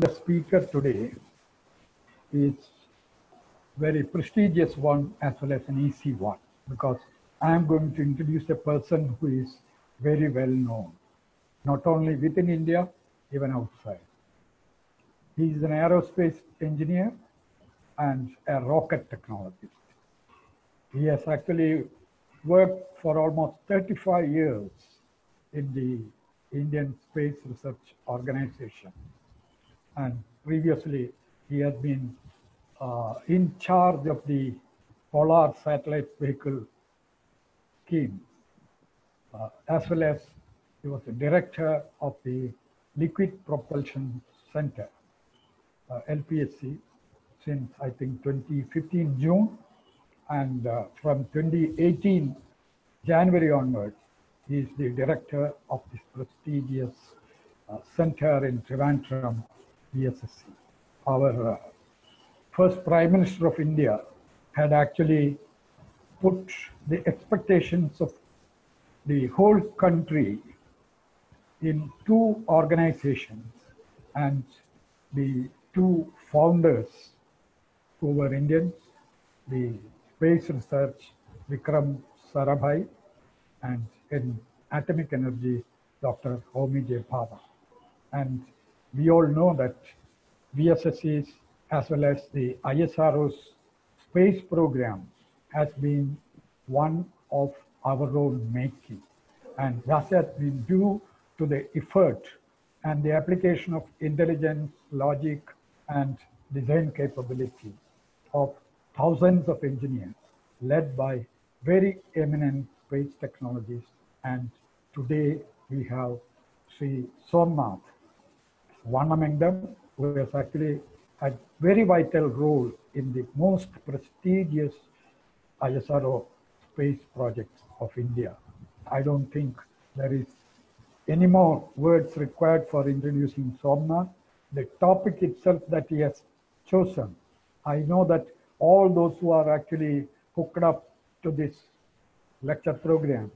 The speaker today is very prestigious one as well as an easy one, because I am going to introduce a person who is very well known, not only within India, even outside. He is an aerospace engineer and a rocket technologist. He has actually worked for almost 35 years in the Indian Space Research Organization. And previously, he has been in charge of the Polar Satellite Vehicle scheme, as well as he was the director of the Liquid Propulsion Center, LPSC, since I think 2015 June, and from 2018 January onwards, he is the director of this prestigious center in Trivandrum, VSSC. Our first Prime Minister of India had actually put the expectations of the whole country in two organizations, and the two founders who were Indians, the Space Research, Vikram Sarabhai, and in atomic energy, Dr. Homi J. Bhabha. And we all know that VSSC's as well as the ISRO's space program has been one of our own making. And that has been due to the effort and the application of intelligence, logic, and design capability of thousands of engineers led by very eminent space technologists. And today we have Sri Somnath, one among them, who has actually had very vital role in the most prestigious ISRO space projects of India. I don't think there is any more words required for introducing Somnath. The topic itself that he has chosen, I know that all those who are actually hooked up to this lecture program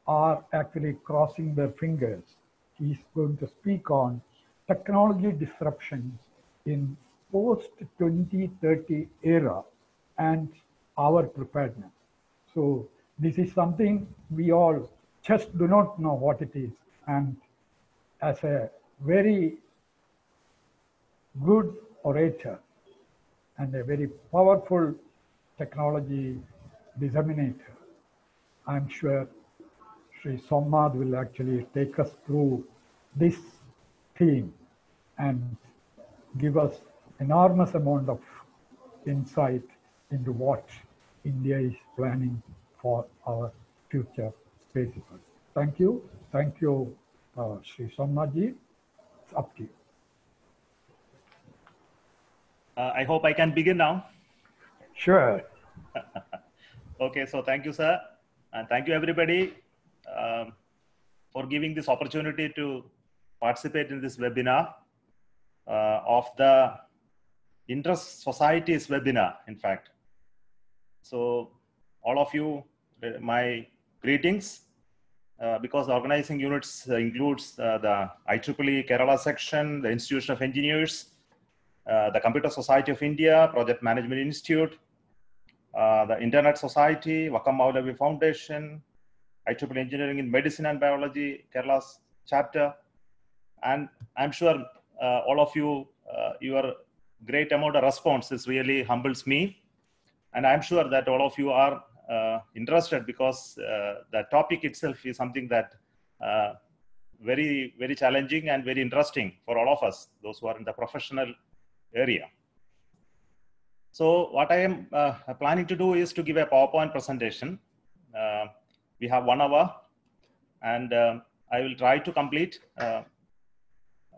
are actually crossing their fingers. He's going to speak on technology disruptions in post-2030 era and our preparedness. So this is something we all just do not know what it is. And as a very good orator and a very powerful technology disseminator, I'm sure Sri Somnath will actually take us through this theme and give us enormous amount of insight into what India is planning for our future space efforts. Thank you. Thank you, Sri Somnath ji. It's up to you. I hope I can begin now. Sure. Okay, so thank you, sir. And thank you, everybody, for giving this opportunity to participate in this webinar of the Interest Society's webinar, in fact. So all of you, my greetings, because the organizing units includes the IEEE Kerala section, the Institution of Engineers, the Computer Society of India, Project Management Institute, the Internet Society, Vakam Maulavi Foundation, IEEE Engineering in Medicine and Biology, Kerala's chapter. And I'm sure all of you, your great amount of responses really humbles me. And I'm sure that all of you are interested, because the topic itself is something that very, very challenging and very interesting for all of us, those who are in the professional area. So what I am planning to do is to give a PowerPoint presentation. We have 1 hour, and I will try to complete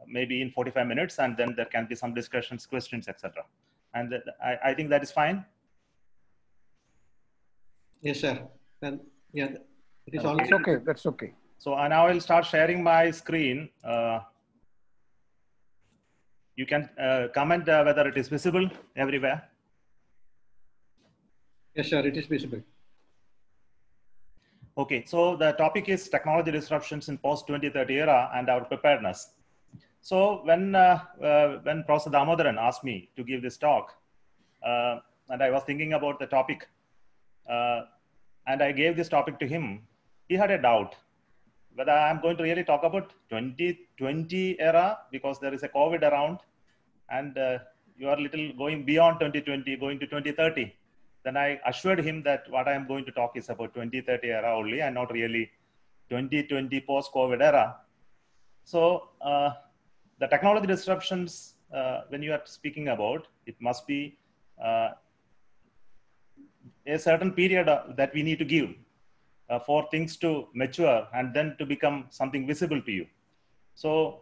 maybe in 45 minutes, and then there can be some discussions, questions, etc. And I think that is fine. Yes, sir. And yeah, it is Okay. also Okay, that's okay. So now I will start sharing my screen. You can comment whether it is visible everywhere. yes, sir. It is visible. Okay, so the topic is technology disruptions in post-2030 era and our preparedness. So when Professor Damodaran asked me to give this talk, and I was thinking about the topic, and I gave this topic to him, he had a doubt whether I'm going to really talk about 2020 era because there is a COVID around, and you are little going beyond 2020, going to 2030. Then I assured him that what I am going to talk is about 2030 era only and not really 2020 post-COVID era. So the technology disruptions, when you are speaking about, it must be a certain period that we need to give for things to mature and then to become something visible to you. So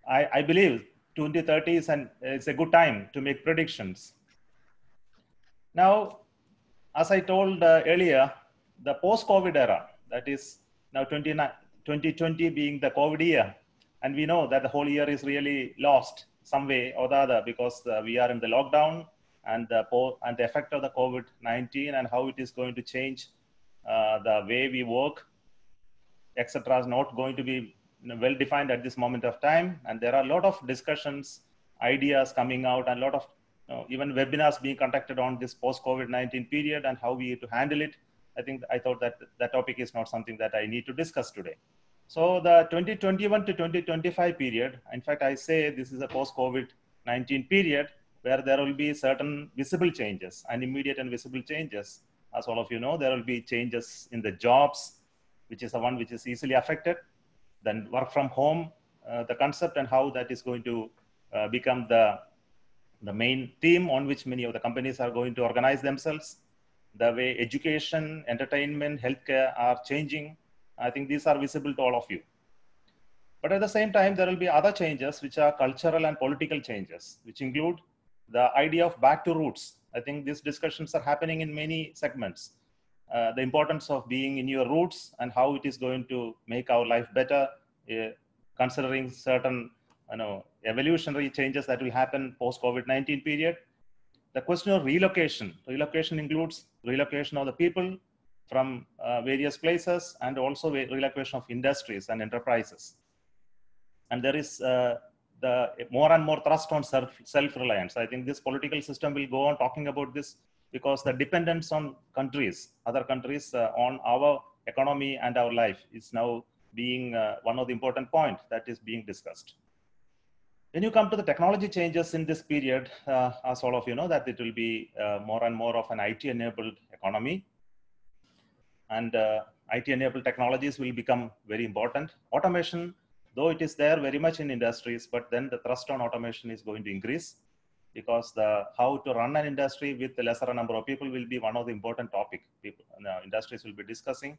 I believe 2030 is a good time to make predictions. Now, as I told earlier, the post-COVID era, that is now 2020 being the COVID year, and we know that the whole year is really lost some way or the other because we are in the lockdown and the effect of the COVID-19 and how it is going to change the way we work, etc., is not going to be well defined at this moment of time. And there are a lot of discussions, ideas coming out, and a lot of even webinars being conducted on this post-COVID-19 period and how we need to handle it. I thought that that topic is not something that I need to discuss today. So the 2021 to 2025 period, in fact, I say this is a post-COVID-19 period where there will be certain visible changes and immediate and visible changes. As all of you know, there will be changes in the jobs, which is the one which is easily affected. Then work from home, the concept and how that is going to become the main theme on which many of the companies are going to organize themselves. The way education, entertainment, healthcare are changing. I think these are visible to all of you. But at the same time, there will be other changes, which are cultural and political changes, which include the idea of back to roots. I think these discussions are happening in many segments. The importance of being in your roots and how it is going to make our life better, considering certain evolutionary changes that will happen post-COVID-19 period. The question of relocation. Relocation includes relocation of the people from various places and also relocation of industries and enterprises. And there is the more and more thrust on self-reliance. I think this political system will go on talking about this because the dependence on countries, other countries on our economy and our life is now being one of the important points that is being discussed. When you come to the technology changes in this period, as all of you know, that it will be more and more of an IT-enabled economy. And IT-enabled technologies will become very important. Automation, though it is there very much in industries, but then the thrust on automation is going to increase because how to run an industry with a lesser number of people will be one of the important topics industries will be discussing.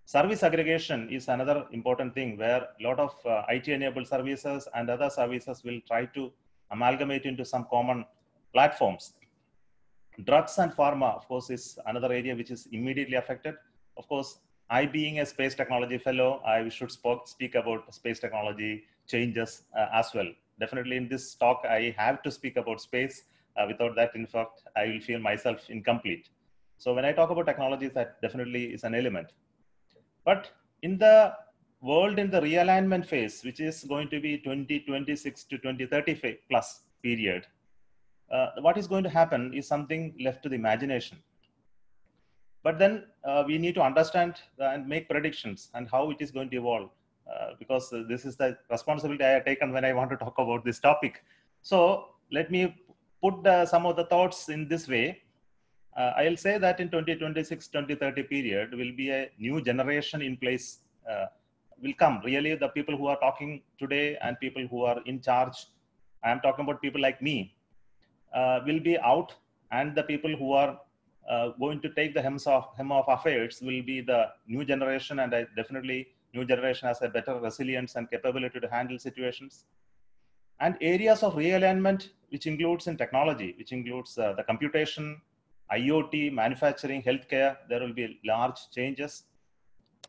Service aggregation is another important thing where a lot of IT-enabled services and other services will try to amalgamate into some common platforms. Drugs and pharma, of course, is another area which is immediately affected. Of course, I being a space technology fellow, I should speak about space technology changes as well. Definitely in this talk, I have to speak about space. Without that, in fact, I will feel myself incomplete. So when I talk about technologies, that definitely is an element. But in the world in the realignment phase, which is going to be 2026 to 2030 plus period, what is going to happen is something left to the imagination. But then we need to understand and make predictions and how it is going to evolve because this is the responsibility I have taken when I want to talk about this topic. So let me put some of the thoughts in this way. I'll say that in 2026-2030 period will be a new generation in place will come. Really, the people who are talking today and people who are in charge, I'm talking about people like me, will be out, and the people who are going to take the hem of affairs will be the new generation, and definitely new generation has a better resilience and capability to handle situations. And areas of realignment, which includes in technology, which includes the computation, IoT, manufacturing, healthcare, there will be large changes.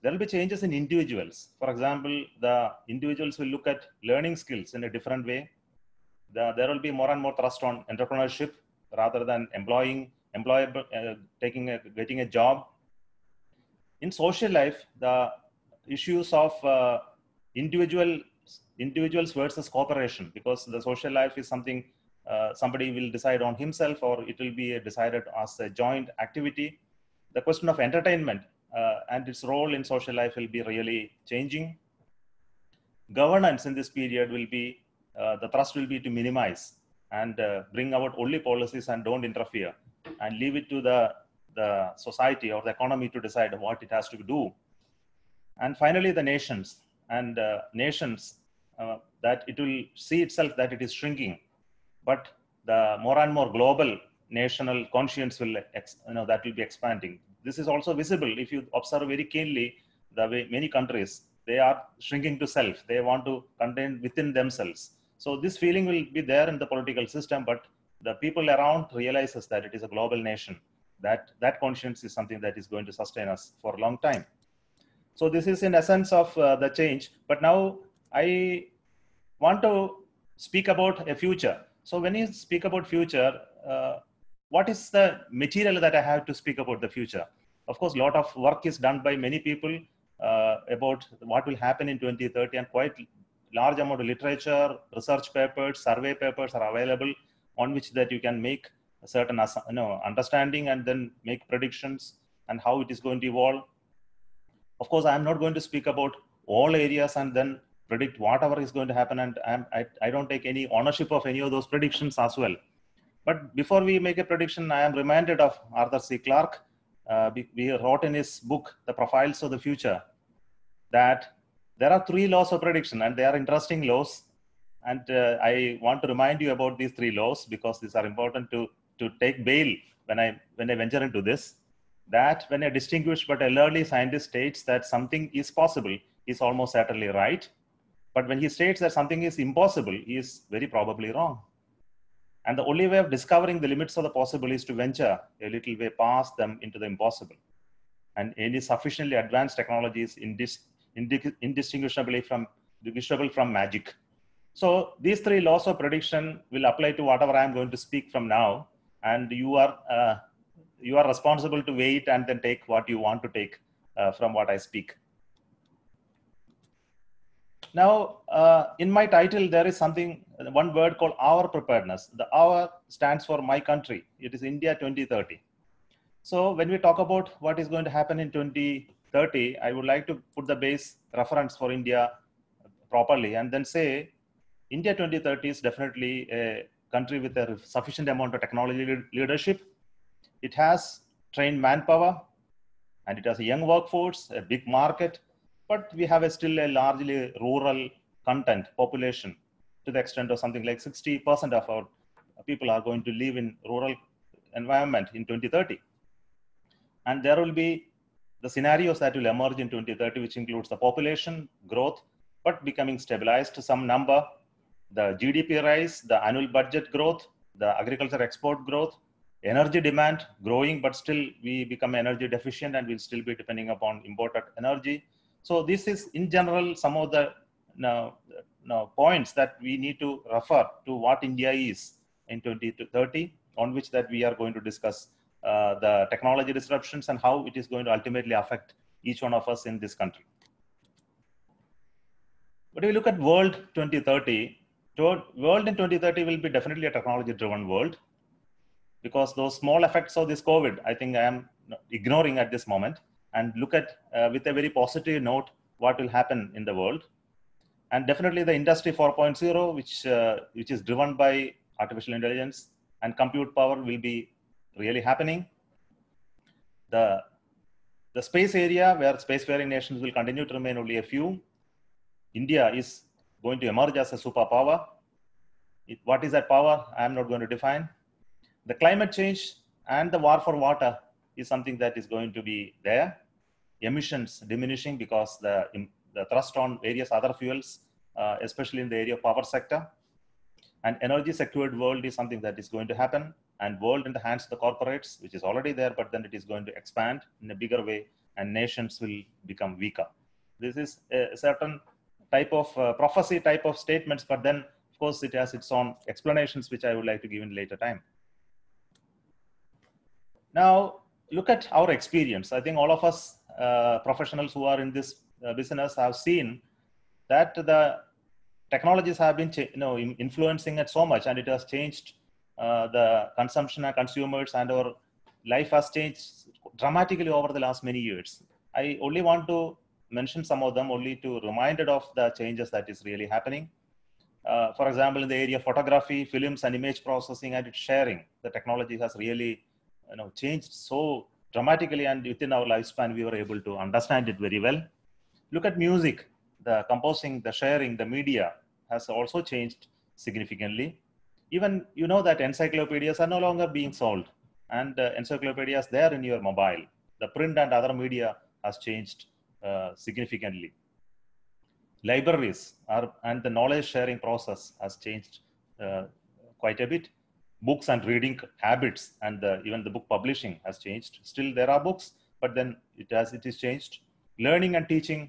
There will be changes in individuals. For example, the individuals will look at learning skills in a different way. There will be more and more thrust on entrepreneurship rather than getting a job. In social life, the issues of individual individuals versus corporation, because the social life is something somebody will decide on himself, or it will be decided as a joint activity. The question of entertainment and its role in social life will be really changing. Governance in this period will be, the thrust will be to minimize and bring out only policies and don't interfere, and leave it to the society or the economy to decide what it has to do. And finally, the nations and nations, that it will see itself that it is shrinking, but the more and more global national conscience will, that will be expanding. This is also visible if you observe very keenly the way many countries, they are shrinking to self. They want to contain within themselves. So this feeling will be there in the political system, but the people around realizes that it is a global nation. That conscience is something that is going to sustain us for a long time. So this is in essence of the change. But now I want to speak about a future. So when you speak about future, what is the material that I have to speak about the future? Of course, a lot of work is done by many people about what will happen in 2030, and quite large amount of literature, research papers, survey papers are available on which that you can make a certain understanding and then make predictions and how it is going to evolve. Of course, I am not going to speak about all areas and then predict whatever is going to happen, and I don't take any ownership of any of those predictions as well. But before we make a prediction, I am reminded of Arthur C. Clarke. He wrote in his book, The Profiles of the Future, that there are 3 laws of prediction, and they are interesting laws. And I want to remind you about these 3 laws because these are important to take bail when I venture into this. That when a distinguished but elderly scientist states that something is possible, is almost certainly right. But when he states that something is impossible, he is very probably wrong. And the only way of discovering the limits of the possible is to venture a little way past them into the impossible. And any sufficiently advanced technology is indistinguishable from magic. So these 3 laws of prediction will apply to whatever I am going to speak from now. And you are responsible to wait and then take what you want to take from what I speak. Now, in my title, there is one word called our preparedness. The our stands for my country. It is India 2030. So when we talk about what is going to happen in 2030, I would like to put the base reference for India properly and then say India 2030 is definitely a country with a sufficient amount of technology leadership. It has trained manpower, and it has a young workforce, a big market, but we have still a largely rural content population to the extent of something like 60% of our people are going to live in rural environment in 2030. And there will be the scenarios that will emerge in 2030, which includes the population growth, but becoming stabilized to some number, the GDP rise, the annual budget growth, the agriculture export growth, energy demand growing, but still we become energy deficient and we'll still be depending upon imported energy. So this is in general some of the points that we need to refer to what India is in 2030, on which that we are going to discuss the technology disruptions and how it is going to ultimately affect each one of us in this country. But if you look at world 2030, world in 2030 will be definitely a technology-driven world, because those small effects of this COVID, I think I am ignoring at this moment, and look at with a very positive note what will happen in the world. And definitely the industry 4.0, which is driven by artificial intelligence and compute power, will be really happening. The space area where spacefaring nations will continue to remain only a few. India is going to emerge as a superpower. What is that power? I am not going to define. The climate change and the war for water is something that is going to be there. Emissions diminishing because the thrust on various other fuels, especially in the area of power sector. And energy secured world is something that is going to happen. And world in the hands of the corporates, which is already there, but then it is going to expand in a bigger way, and nations will become weaker. This is a certain type of prophecy type of statements, but then of course it has its own explanations, which I would like to give in later time. Now, look at our experience. I think all of us professionals who are in this business have seen that the technologies have been influencing it so much, and it has changed the consumption and consumers, and our life has changed dramatically over the last many years. I only want to mention some of them only to reminded of the changes that is really happening. For example, in the area of photography, films, and image processing and its sharing, the technology has really changed so dramatically, and within our lifespan, we were able to understand it very well. Look at music, the composing, the sharing, the media has also changed significantly. Even that encyclopedias are no longer being sold, and encyclopedias there in your mobile. The print and other media has changed significantly. Libraries and the knowledge sharing process has changed quite a bit. Books and reading habits and even the book publishing has changed. Still there are books, but then it is changed. Learning and teaching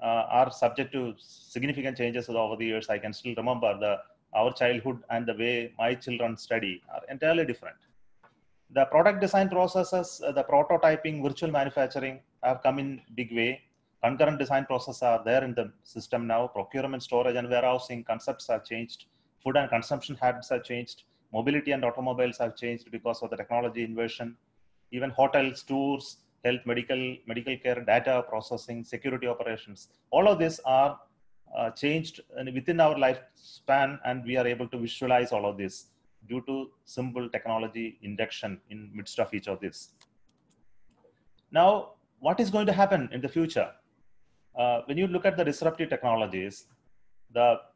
are subject to significant changes over the years. I can still remember our childhood and the way my children study are entirely different. The product design processes, the prototyping, virtual manufacturing have come in big way. Concurrent design processes are there in the system now. Procurement, storage, and warehousing concepts have changed. Food and consumption habits have changed. Mobility and automobiles have changed because of the technology inversion. Even hotels, tours, health, medical care, data processing, security operations, all of these are changed within our lifespan, and we are able to visualize all of this due to simple technology induction in midst of each of this. Now, what is going to happen in the future? When you look at the disruptive technologies,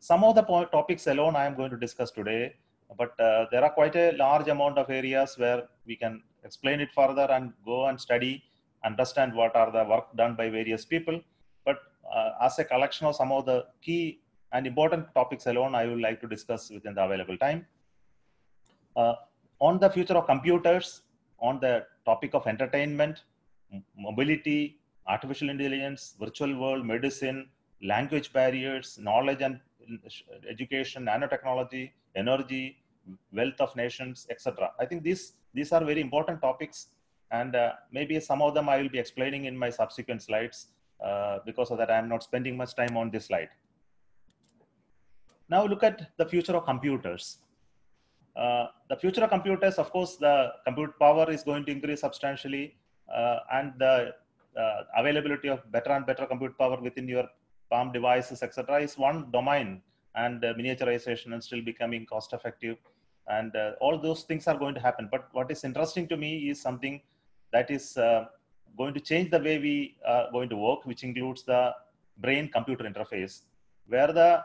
some of the topics alone I am going to discuss today, but there are quite a large amount of areas where we can explain it further and go and study, understand what are the work done by various people. But as a collection of some of the key and important topics alone, I would like to discuss within the available time. On the future of computers, on the topic of entertainment, mobility, artificial intelligence, virtual world, medicine, language barriers, knowledge and education, nanotechnology, energy, wealth of nations, etc. I think these are very important topics, and maybe some of them I will be explaining in my subsequent slides. Because of that, I am not spending much time on this slide. Now look at the future of computers. The future of computers, of course, the compute power is going to increase substantially, and the availability of better and better compute power within your palm devices, etc., is one domain, and miniaturization and still becoming cost effective, and all those things are going to happen. But what is interesting to me is something that is going to change the way we are going to work, which includes the brain-computer interface, where the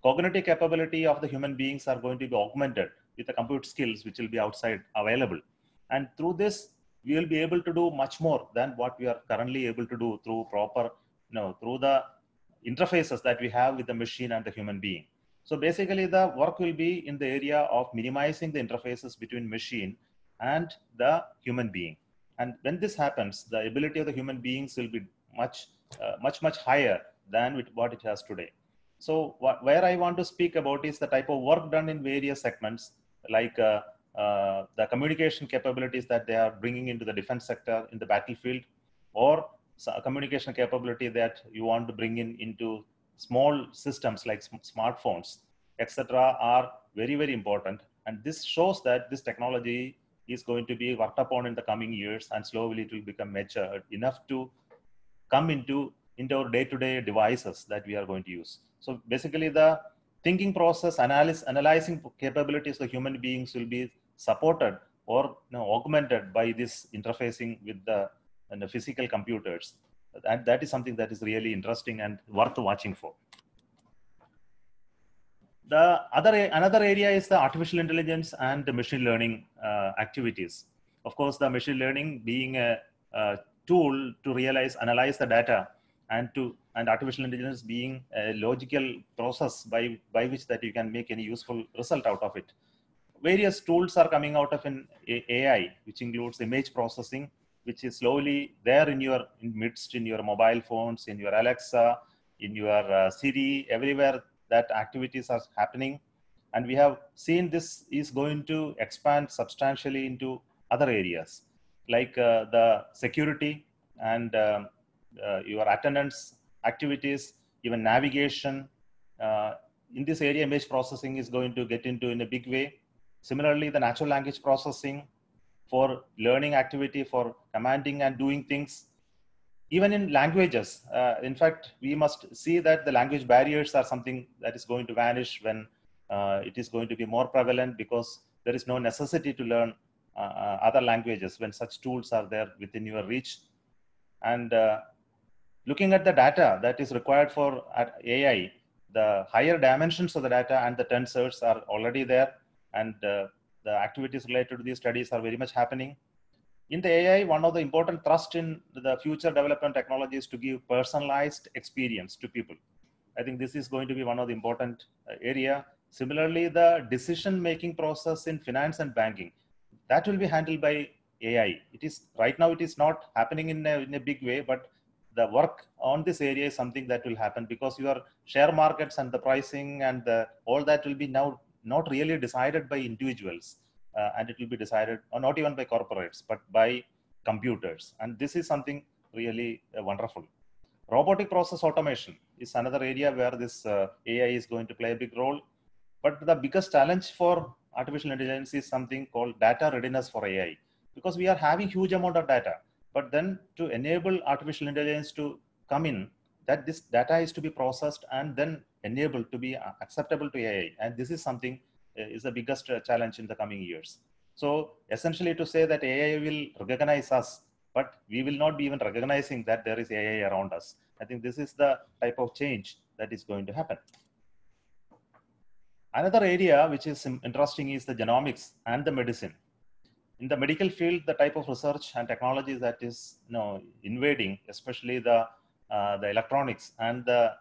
cognitive capability of the human beings are going to be augmented with the compute skills which will be outside available. And through this, we will be able to do much more than what we are currently able to do through through the interfaces that we have with the machine and the human being. So basically the work will be in the area of minimizing the interfaces between machine and the human being. And when this happens, the ability of the human beings will be much higher than with what it has today. So where I want to speak about is the type of work done in various segments, like the communication capabilities that they are bringing into the defense sector in the battlefield, or communication capability that you want to bring into small systems like smartphones, etc., are very, very important. And this shows that this technology is going to be worked upon in the coming years, and slowly it will become mature enough to come into our day-to-day devices that we are going to use. So basically the thinking process, analyzing capabilities of human beings will be supported or augmented by this interfacing with the physical computers. And that is something that is really interesting and worth watching for. Another area is the artificial intelligence and the machine learning activities. Of course, the machine learning being a tool to analyze the data, and artificial intelligence being a logical process by which that you can make any useful result out of it. Various tools are coming out of an AI, which includes image processing, which is slowly there in your midst, in your mobile phones, in your Alexa, in your Siri, everywhere that activities are happening. And we have seen this is going to expand substantially into other areas, like the security and your attendance activities, even navigation, in this area, image processing is going to get into in a big way. Similarly, the natural language processing for learning activity, for commanding and doing things, even in languages. In fact, we must see that the language barriers are something that is going to vanish when it is going to be more prevalent, because there is no necessity to learn other languages when such tools are there within your reach. And looking at the data that is required for AI, the higher dimensions of the data and the tensors are already there, and the activities related to these studies are very much happening. In the AI, one of the important thrust in the future development technology is to give personalized experience to people. I think this is going to be one of the important area. Similarly, the decision-making process in finance and banking, that will be handled by AI. It is right now, it is not happening in a big way, but the work on this area is something that will happen, because your share markets and the pricing and all that will be now not really decided by individuals, and it will be decided, or not even by corporates, but by computers. And this is something really wonderful. Robotic process automation is another area where this AI is going to play a big role. But the biggest challenge for artificial intelligence is something called data readiness for AI, because we are having huge amount of data. But then to enable artificial intelligence to come in, that this data is to be processed and then enabled to be acceptable to AI. And this is something is the biggest challenge in the coming years. So essentially to say that AI will recognize us, but we will not be even recognizing that there is AI around us. I think this is the type of change that is going to happen. Another area which is interesting is the genomics and the medicine. In the medical field, the type of research and technology that is invading, especially the electronics and the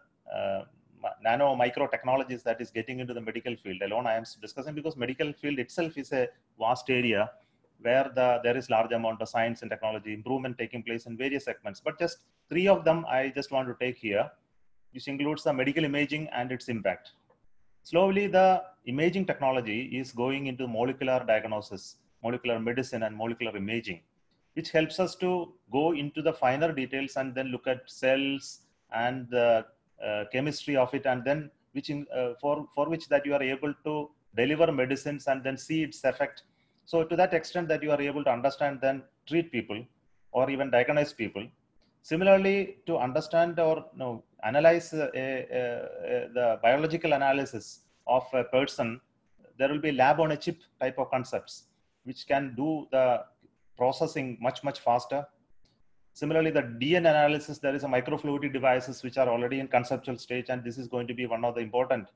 nano micro technologies that is getting into the medical field alone, I am discussing, because medical field itself is a vast area where there is large amount of science and technology improvement taking place in various segments. But just 3 of them I just want to take here, which includes the medical imaging and its impact. Slowly, the imaging technology is going into molecular diagnosis, molecular medicine, and molecular imaging, which helps us to go into the finer details and then look at cells and the chemistry of it, and then for which that you are able to deliver medicines and then see its effect. So to that extent that you are able to understand, then treat people or even diagnose people. Similarly, to understand or analyze the biological analysis of a person, there will be lab on a chip type of concepts, which can do the processing much, much faster. Similarly, the DNA analysis, there is a microfluidic devices which are already in conceptual stage, and this is going to be one of the important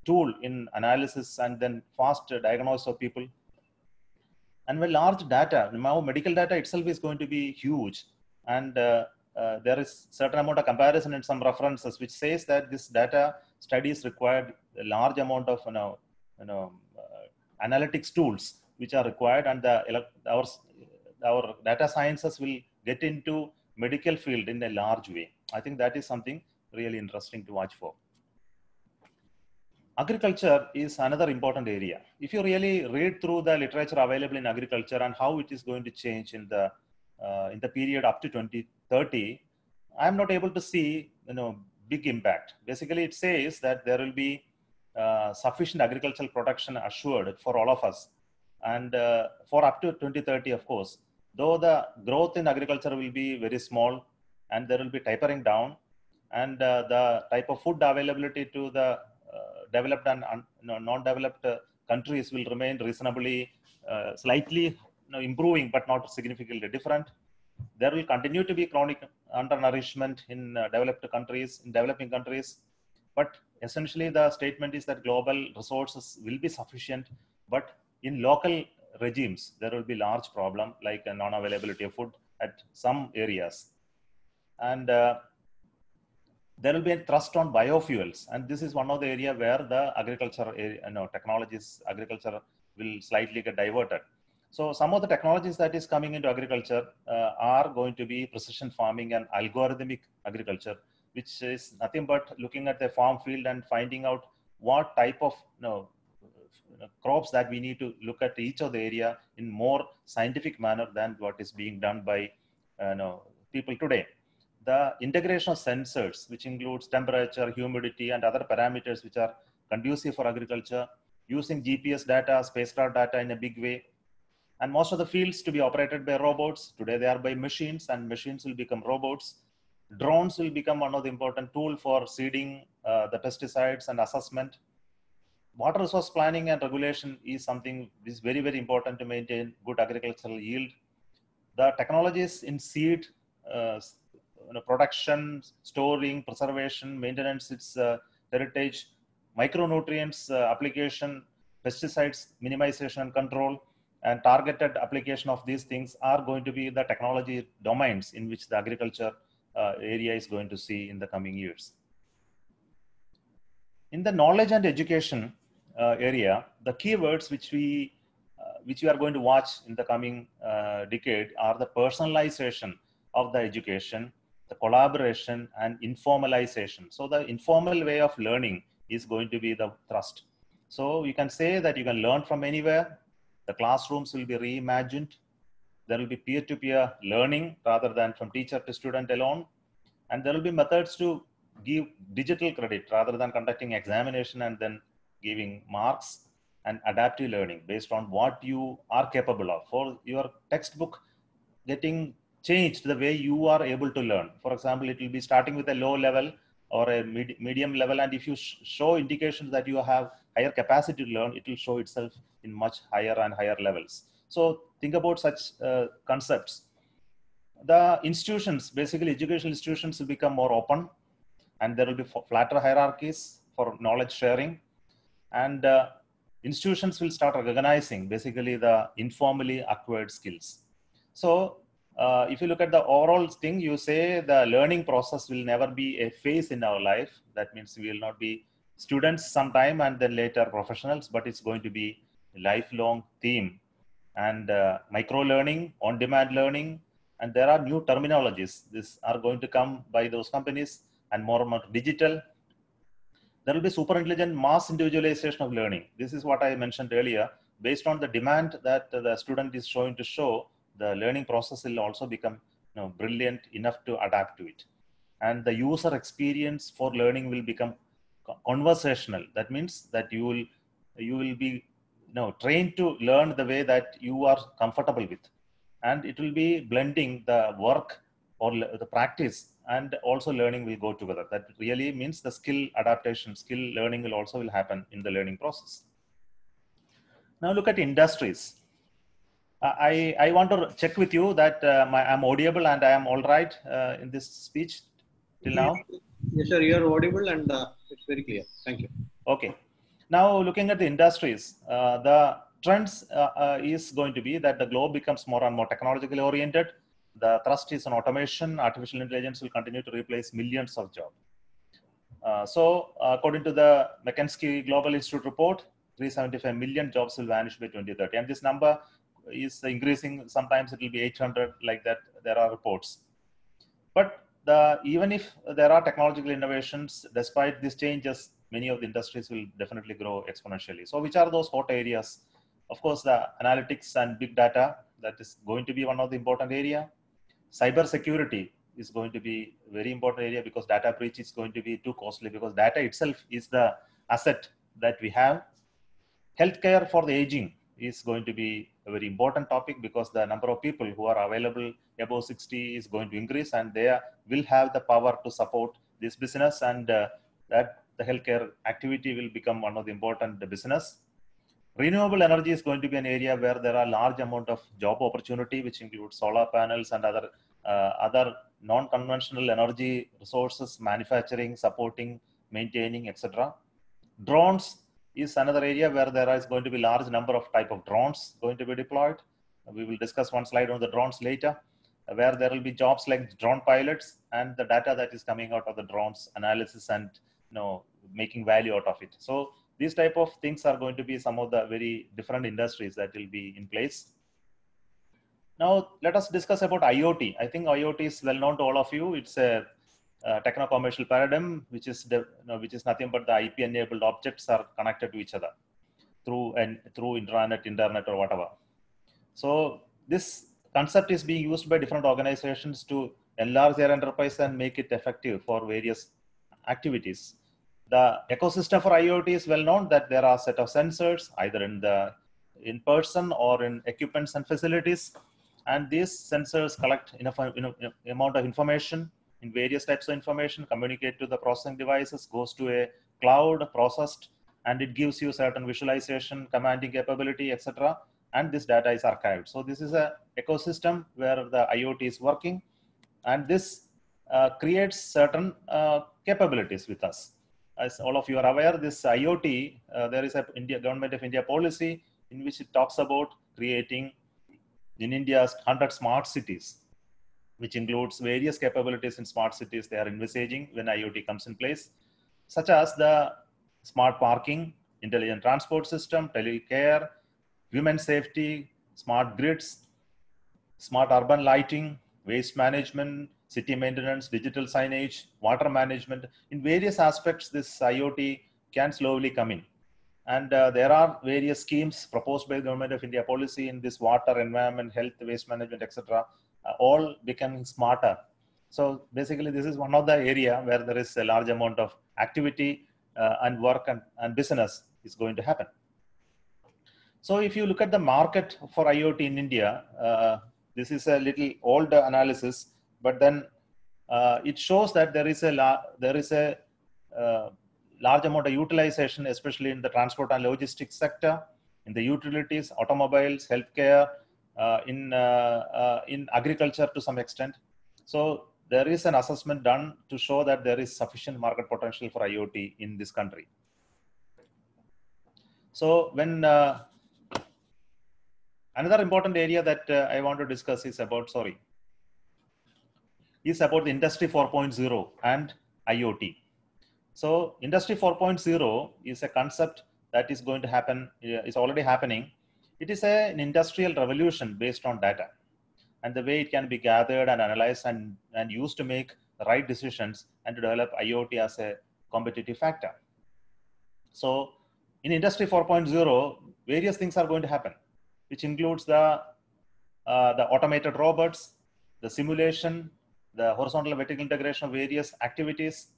tool in analysis and then fast diagnosis of people. And with large data, now medical data itself is going to be huge, and there is certain amount of comparison and some references which says that this data studies required a large amount of analytics tools which are required, and our data sciences will get into medical field in a large way. I think that is something really interesting to watch for. Agriculture is another important area. If you really read through the literature available in agriculture and how it is going to change in the period up to 2030, I am not able to see big impact. Basically, it says that there will be sufficient agricultural production assured for all of us, and for up to 2030, of course. Though the growth in agriculture will be very small, and there will be tapering down, and the type of food availability to the developed and non-developed countries will remain reasonably slightly improving, but not significantly different. There will continue to be chronic undernourishment in developing countries, but essentially the statement is that global resources will be sufficient, but in local regimes there will be large problem like a non-availability of food at some areas, and there will be a thrust on biofuels, and this is one of the area where the agriculture agriculture will slightly get diverted. So some of the technologies that is coming into agriculture are going to be precision farming and algorithmic agriculture, which is nothing but looking at the farm field and finding out what type of crops that we need to look at each of the area in more scientific manner than what is being done by people today. The integration of sensors, which includes temperature, humidity, and other parameters which are conducive for agriculture, using GPS data, spacecraft data in a big way. And most of the fields to be operated by robots. Today they are by machines, and machines will become robots. Drones will become one of the important tool for seeding the pesticides and assessment. Water resource planning and regulation is something which is very, very important to maintain good agricultural yield. The technologies in seed production, storing, preservation, maintenance, its heritage, micronutrients application, pesticides minimization and control, and targeted application of these things are going to be the technology domains in which the agriculture area is going to see in the coming years. In the knowledge and education area, the keywords which we are going to watch in the coming decade are the personalization of the education, the collaboration, and informalization. So the informal way of learning is going to be the thrust. So you can say that you can learn from anywhere. The classrooms will be reimagined. There will be peer-to-peer learning rather than from teacher to student alone. And there will be methods to give digital credit rather than conducting examination and then giving marks, and adaptive learning based on what you are capable of. For your textbook getting changed the way you are able to learn. For example, it will be starting with a low level or a medium level, and if you show indications that you have higher capacity to learn, it will show itself in much higher and higher levels. So think about such concepts. The institutions, basically educational institutions, will become more open, and there will be flatter hierarchies for knowledge sharing, and institutions will start recognizing basically the informally acquired skills. So if you look at the overall thing, you say the learning process will never be a phase in our life. That means we will not be students sometime and then later professionals, but it's going to be a lifelong theme. And micro learning, on-demand learning, and there are new terminologies. These are going to come by those companies, and more digital. There will be super intelligent mass individualization of learning. This is what I mentioned earlier. Based on the demand that the student is showing to show, the learning process will also become brilliant enough to adapt to it. And the user experience for learning will become conversational. That means that you will be trained to learn the way that you are comfortable with. And it will be blending the work or the practice, and also learning will go together. That really means the skill adaptation, skill learning will happen in the learning process. Now look at industries. I want to check with you that I'm audible and I am all right in this speech till now. Yes, sir, you are audible and it's very clear. Thank you. Okay. Now looking at the industries, the trends is going to be that the globe becomes more and more technologically oriented. The thrust is on automation. Artificial intelligence will continue to replace millions of jobs. So according to the McKinsey Global Institute report, 375 million jobs will vanish by 2030. And this number is increasing. Sometimes it will be 800, like that. There are reports. But even if there are technological innovations, despite these changes, many of the industries will definitely grow exponentially. So which are those hot areas? Of course, the analytics and big data, that is going to be one of the important area. Cyber security is going to be a very important area, because data breach is going to be too costly, because data itself is the asset that we have. Healthcare for the aging is going to be a very important topic, because the number of people who are available above 60 is going to increase, and they will have the power to support this business, and that the healthcare activity will become one of the important business. Renewable energy is going to be an area where there are large amount of job opportunity, which includes solar panels and other non-conventional energy resources, manufacturing, supporting, maintaining, etc. Drones is another area where there is going to be large number of type of drones going to be deployed. We will discuss one slide on the drones later, where there will be jobs like drone pilots, and the data that is coming out of the drones analysis and making value out of it. So these type of things are going to be some of the very different industries that will be in place. Now let us discuss about IoT. I think IoT is well known to all of you. It's a techno-commercial paradigm, which is nothing but the IP-enabled objects are connected to each other through internet or whatever. So this concept is being used by different organizations to enlarge their enterprise and make it effective for various activities. The ecosystem for IoT is well known that there are a set of sensors either in person or in equipments and facilities. And these sensors collect enough amount of information in various types of information, communicate to the processing devices, goes to a cloud, processed, and it gives you certain visualization, commanding capability, etc. And this data is archived. So this is a ecosystem where the IoT is working, and this creates certain capabilities with us. As all of you are aware, this IoT, there is a Government of India policy in which it talks about creating in India's 100 smart cities, which includes various capabilities in smart cities they are envisaging when IoT comes in place, such as the smart parking, intelligent transport system, telecare, women safety, smart grids, smart urban lighting, waste management, city maintenance, digital signage, water management. In various aspects, this IoT can slowly come in. And there are various schemes proposed by the Government of India policy in this water, environment, health, waste management, etc., all becoming smarter. So basically, this is one of the area where there is a large amount of activity and work and business is going to happen. So if you look at the market for IoT in India, this is a little old analysis, but then it shows that there is a large amount of utilization, especially in the transport and logistics sector, in the utilities, automobiles, healthcare, in agriculture to some extent. So there is an assessment done to show that there is sufficient market potential for IoT in this country. So when another important area that I want to discuss is about, the Industry 4.0 and IoT. So Industry 4.0 is a concept that is going to happen, is already happening. It is an industrial revolution based on data and the way it can be gathered and analyzed and used to make the right decisions and to develop IoT as a competitive factor. So in Industry 4.0, various things are going to happen, which includes the automated robots, the simulation, the horizontal and vertical integration of various activities,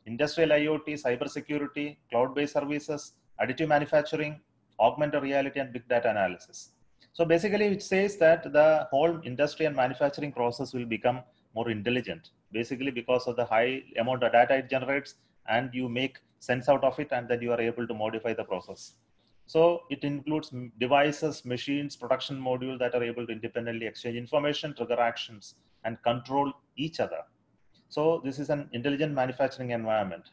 industrial IoT, cybersecurity, cloud-based services, additive manufacturing, augmented reality, and big data analysis. So basically, it says that the whole industry and manufacturing process will become more intelligent, basically because of the high amount of data it generates, and you make sense out of it, and then you are able to modify the process. So it includes devices, machines, production modules that are able to independently exchange information, trigger actions, and control each other. So this is an intelligent manufacturing environment.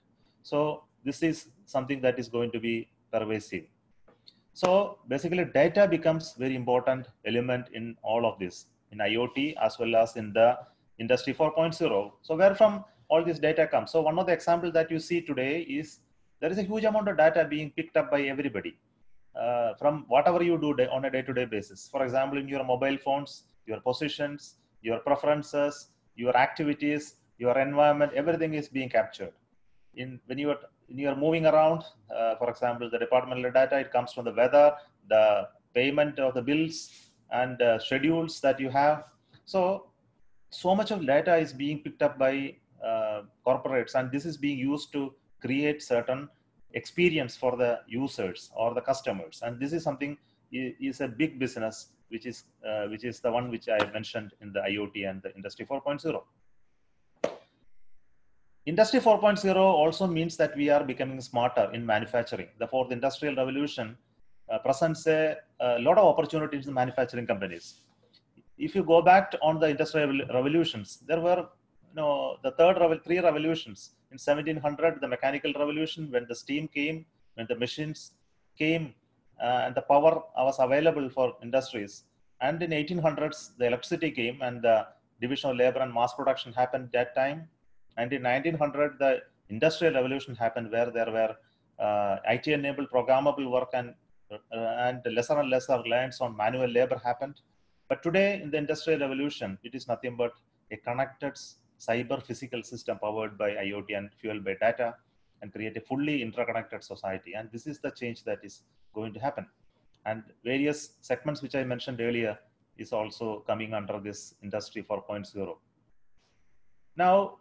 So this is something that is going to be pervasive. So basically data becomes very important element in all of this, in IoT as well as in the Industry 4.0. So where from all this data comes? So one of the examples that you see today is there is a huge amount of data being picked up by everybody from whatever you do on a day-to-day basis. For example, in your mobile phones, your positions, your preferences, your activities, your environment, everything is being captured. When you are moving around, for example, the departmental data, it comes from the weather, the payment of the bills, and schedules that you have. So much of data is being picked up by corporates, and this is being used to create certain experience for the users or the customers. And this is something is a big business, which is the one which I mentioned in the IoT and the Industry 4.0. Industry 4.0 also means that we are becoming smarter in manufacturing. The fourth industrial revolution presents a lot of opportunities in manufacturing companies. If you go back on the industrial revolutions, there were the three revolutions. In 1700, the mechanical revolution, when the steam came, when the machines came, and the power was available for industries. And in 1800s, the electricity came, and the division of labor and mass production happened that time. And in 1900, the industrial revolution happened, where there were IT-enabled programmable work and lesser and lesser reliance on manual labor happened. But today, in the industrial revolution, it is nothing but a connected cyber physical system powered by IoT and fueled by data, and create a fully interconnected society. And this is the change that is going to happen. And various segments which I mentioned earlier is also coming under this Industry 4.0. Now,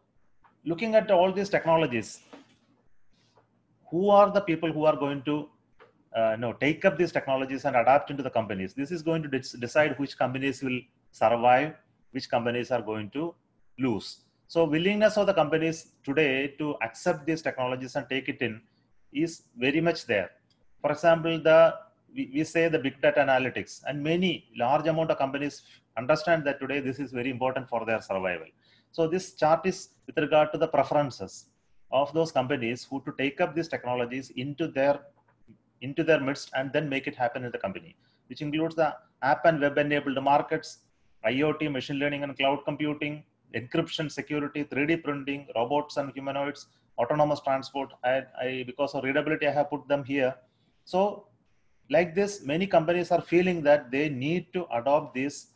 looking at all these technologies, who are the people who are going to take up these technologies and adapt into the companies. This is going to decide which companies will survive, which companies are going to lose. So willingness of the companies today to accept these technologies and take it in is very much there. For example, we say the big data analytics, and many large amount of companies understand that today this is very important for their survival. So this chart is with regard to the preferences of those companies who to take up these technologies into their midst and then make it happen in the company, which includes the app and web enabled markets, IoT, machine learning and cloud computing, encryption, security, 3D printing, robots and humanoids, autonomous transport. Because of readability, I have put them here. So like this, many companies are feeling that they need to adopt this.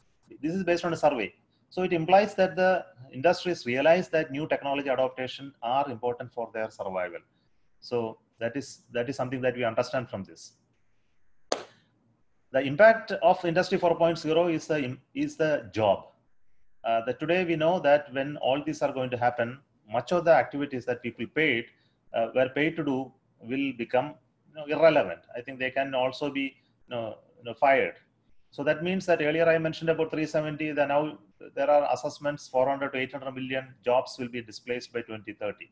This is based on a survey. So it implies that the industries realize that new technology adaptation are important for their survival. So that is something that we understand from this. The impact of Industry 4.0 is the job. That today we know that when all these are going to happen, much of the activities that people were paid to do will become irrelevant. I think they can also be fired. So that means that earlier I mentioned about 370. Now there are assessments 400 to 800 million jobs will be displaced by 2030.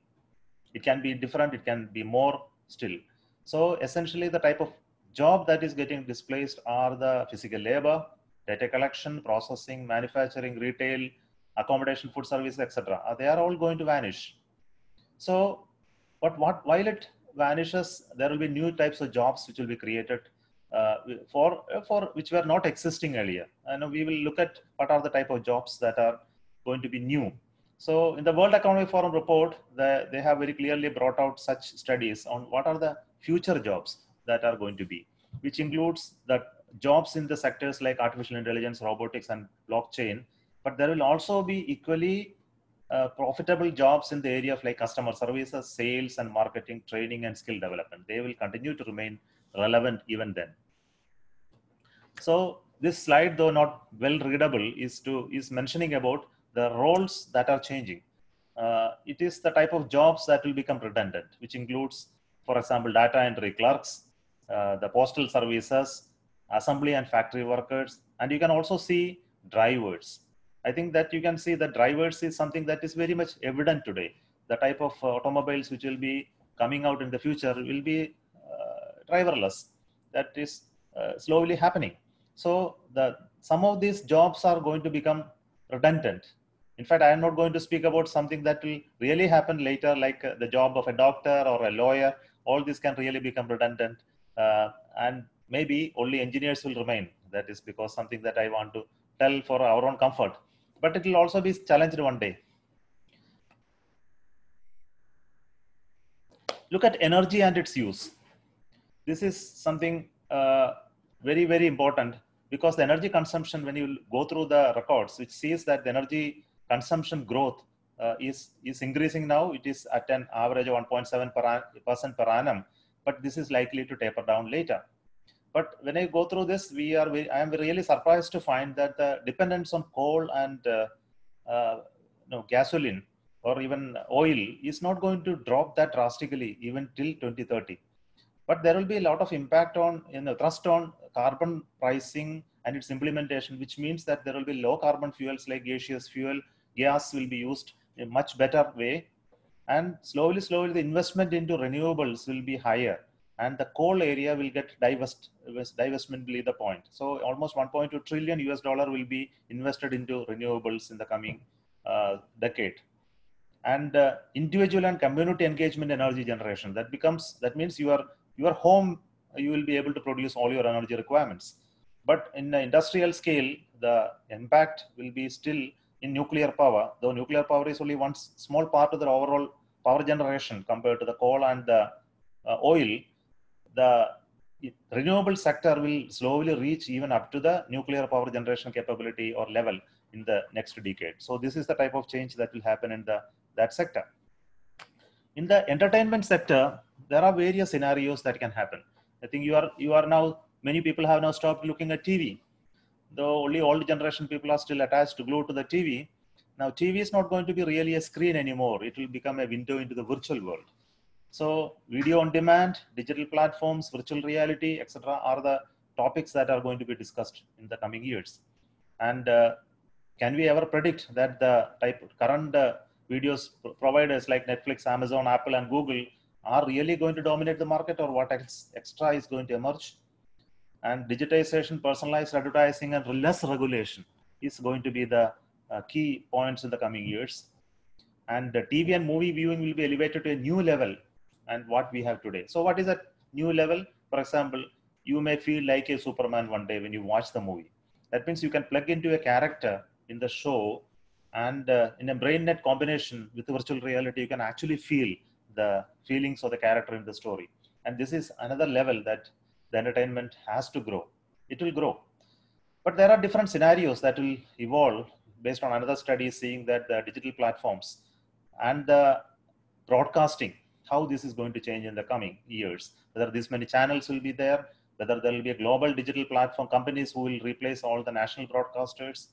It can be different. It can be more still. So essentially, the type of job that is getting displaced are the physical labor, data collection, processing, manufacturing, retail, accommodation, food services, etc. They are all going to vanish. So, but while it vanishes, there will be new types of jobs which will be created for which were not existing earlier. And we will look at what are the type of jobs that are going to be new. So in the World Economic Forum report, they have very clearly brought out such studies on what are the future jobs that are going to be, which includes the jobs in the sectors like artificial intelligence, robotics, and blockchain. But there will also be equally profitable jobs in the area of like customer services, sales and marketing, training and skill development. They will continue to remain relevant even then. So this slide, though not well readable, is mentioning about the roles that are changing. It is the type of jobs that will become redundant, which includes, for example, data entry clerks, the postal services, assembly and factory workers, and you can also see drivers. I think that you can see that drivers is something that is very much evident today. The type of automobiles which will be coming out in the future will be driverless. That is slowly happening. So some of these jobs are going to become redundant. In fact, I am not going to speak about something that will really happen later, like the job of a doctor or a lawyer. All this can really become redundant, and maybe only engineers will remain. That is because something that I want to tell for our own comfort. But it will also be challenged one day. Look at energy and its use. This is something very, very important, because the energy consumption, when you go through the records, which sees that the energy consumption growth is increasing now. It is at an average of 1.7% per annum, but this is likely to taper down later. But when I go through this, I am really surprised to find that the dependence on coal and gasoline or even oil is not going to drop that drastically even till 2030. But there will be a lot of impact on thrust on carbon pricing and its implementation, which means that there will be low carbon fuels like gaseous fuel, gas will be used in a much better way. And slowly, the investment into renewables will be higher, and the coal area will get divestment will be the point. So almost 1.2 trillion US dollar will be invested into renewables in the coming decade. And individual and community engagement energy generation, that means your home, you will be able to produce all your energy requirements. But in the industrial scale, the impact will be still in nuclear power, though nuclear power is only one small part of the overall power generation compared to the coal and the oil. The renewable sector will slowly reach even up to the nuclear power generation capability or level in the next decade. So this is the type of change that will happen in that sector. In the entertainment sector, there are various scenarios that can happen. I think you are now, many people have now stopped looking at TV. Though only old generation people are still attached, glued to the TV. Now TV is not going to be really a screen anymore. It will become a window into the virtual world. So video on demand, digital platforms, virtual reality, etc. are the topics that are going to be discussed in the coming years. And can we ever predict that the current videos providers like Netflix, Amazon, Apple, and Google are really going to dominate the market, or what else extra is going to emerge? And digitization, personalized advertising, and less regulation is going to be the key points in the coming years. And the TV and movie viewing will be elevated to a new level and what we have today. So what is that new level? For example, you may feel like a Superman one day when you watch the movie. That means you can plug into a character in the show, and in a brain net combination with virtual reality, you can actually feel the feelings of the character in the story. And this is another level that the entertainment has to grow. It will grow. But there are different scenarios that will evolve based on another study seeing that the digital platforms and the broadcasting, how this is going to change in the coming years, whether this many channels will be there, whether there will be a global digital platform companies who will replace all the national broadcasters,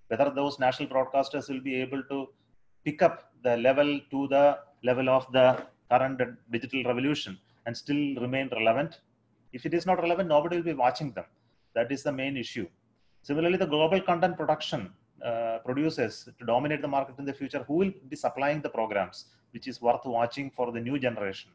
whether those national broadcasters will be able to pick up the level to the level of the current digital revolution and still remain relevant. If it is not relevant, nobody will be watching them. That is the main issue. Similarly, the global content production producers to dominate the market in the future, who will be supplying the programs which is worth watching for the new generation.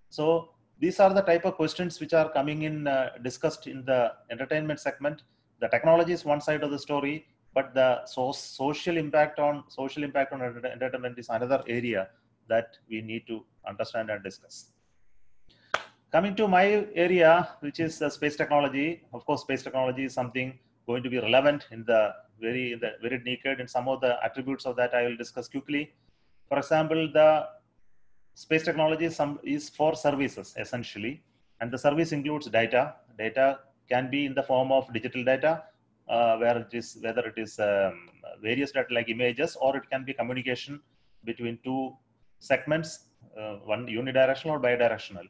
So these are the type of questions which are coming in discussed in the entertainment segment. The technology is one side of the story, but the social impact on entertainment is another area that we need to understand and discuss. Coming to my area, which is space technology. Of course, space technology is something going to be relevant in the very decade, and some of the attributes of that I will discuss quickly. For example, the space technology is for services essentially, and the service includes data. Data can be in the form of digital data, whether it is various data like images, or it can be communication between two segments, one unidirectional or bidirectional.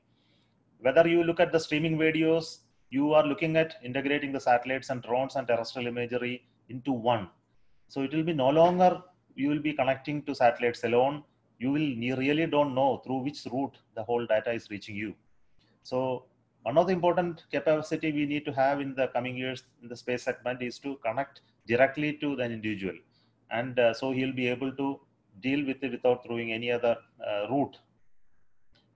Whether you look at the streaming videos, you are looking at integrating the satellites and drones and terrestrial imagery into one. So it will be no longer you will be connecting to satellites alone. You really don't know through which route the whole data is reaching you. So one of the important capacity we need to have in the coming years in the space segment is to connect directly to the individual. And so he'll be able to deal with it without throwing any other route.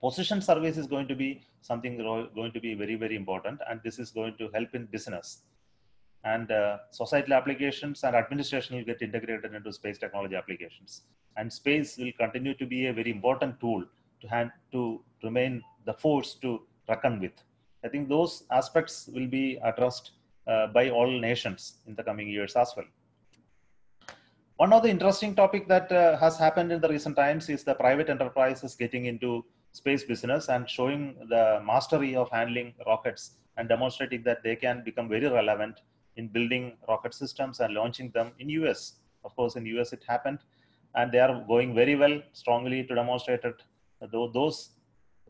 Position service is going to be something going to be very important, and this is going to help in business. And societal applications and administration will get integrated into space technology applications. And space will continue to be a very important tool to remain the force to reckon with. I think those aspects will be addressed by all nations in the coming years as well. One of the interesting topic that has happened in the recent times is the private enterprises getting into space business and showing the mastery of handling rockets and demonstrating that they can become very relevant in building rocket systems and launching them in US. Of course, in US it happened, and they are going very well strongly to demonstrate it. Those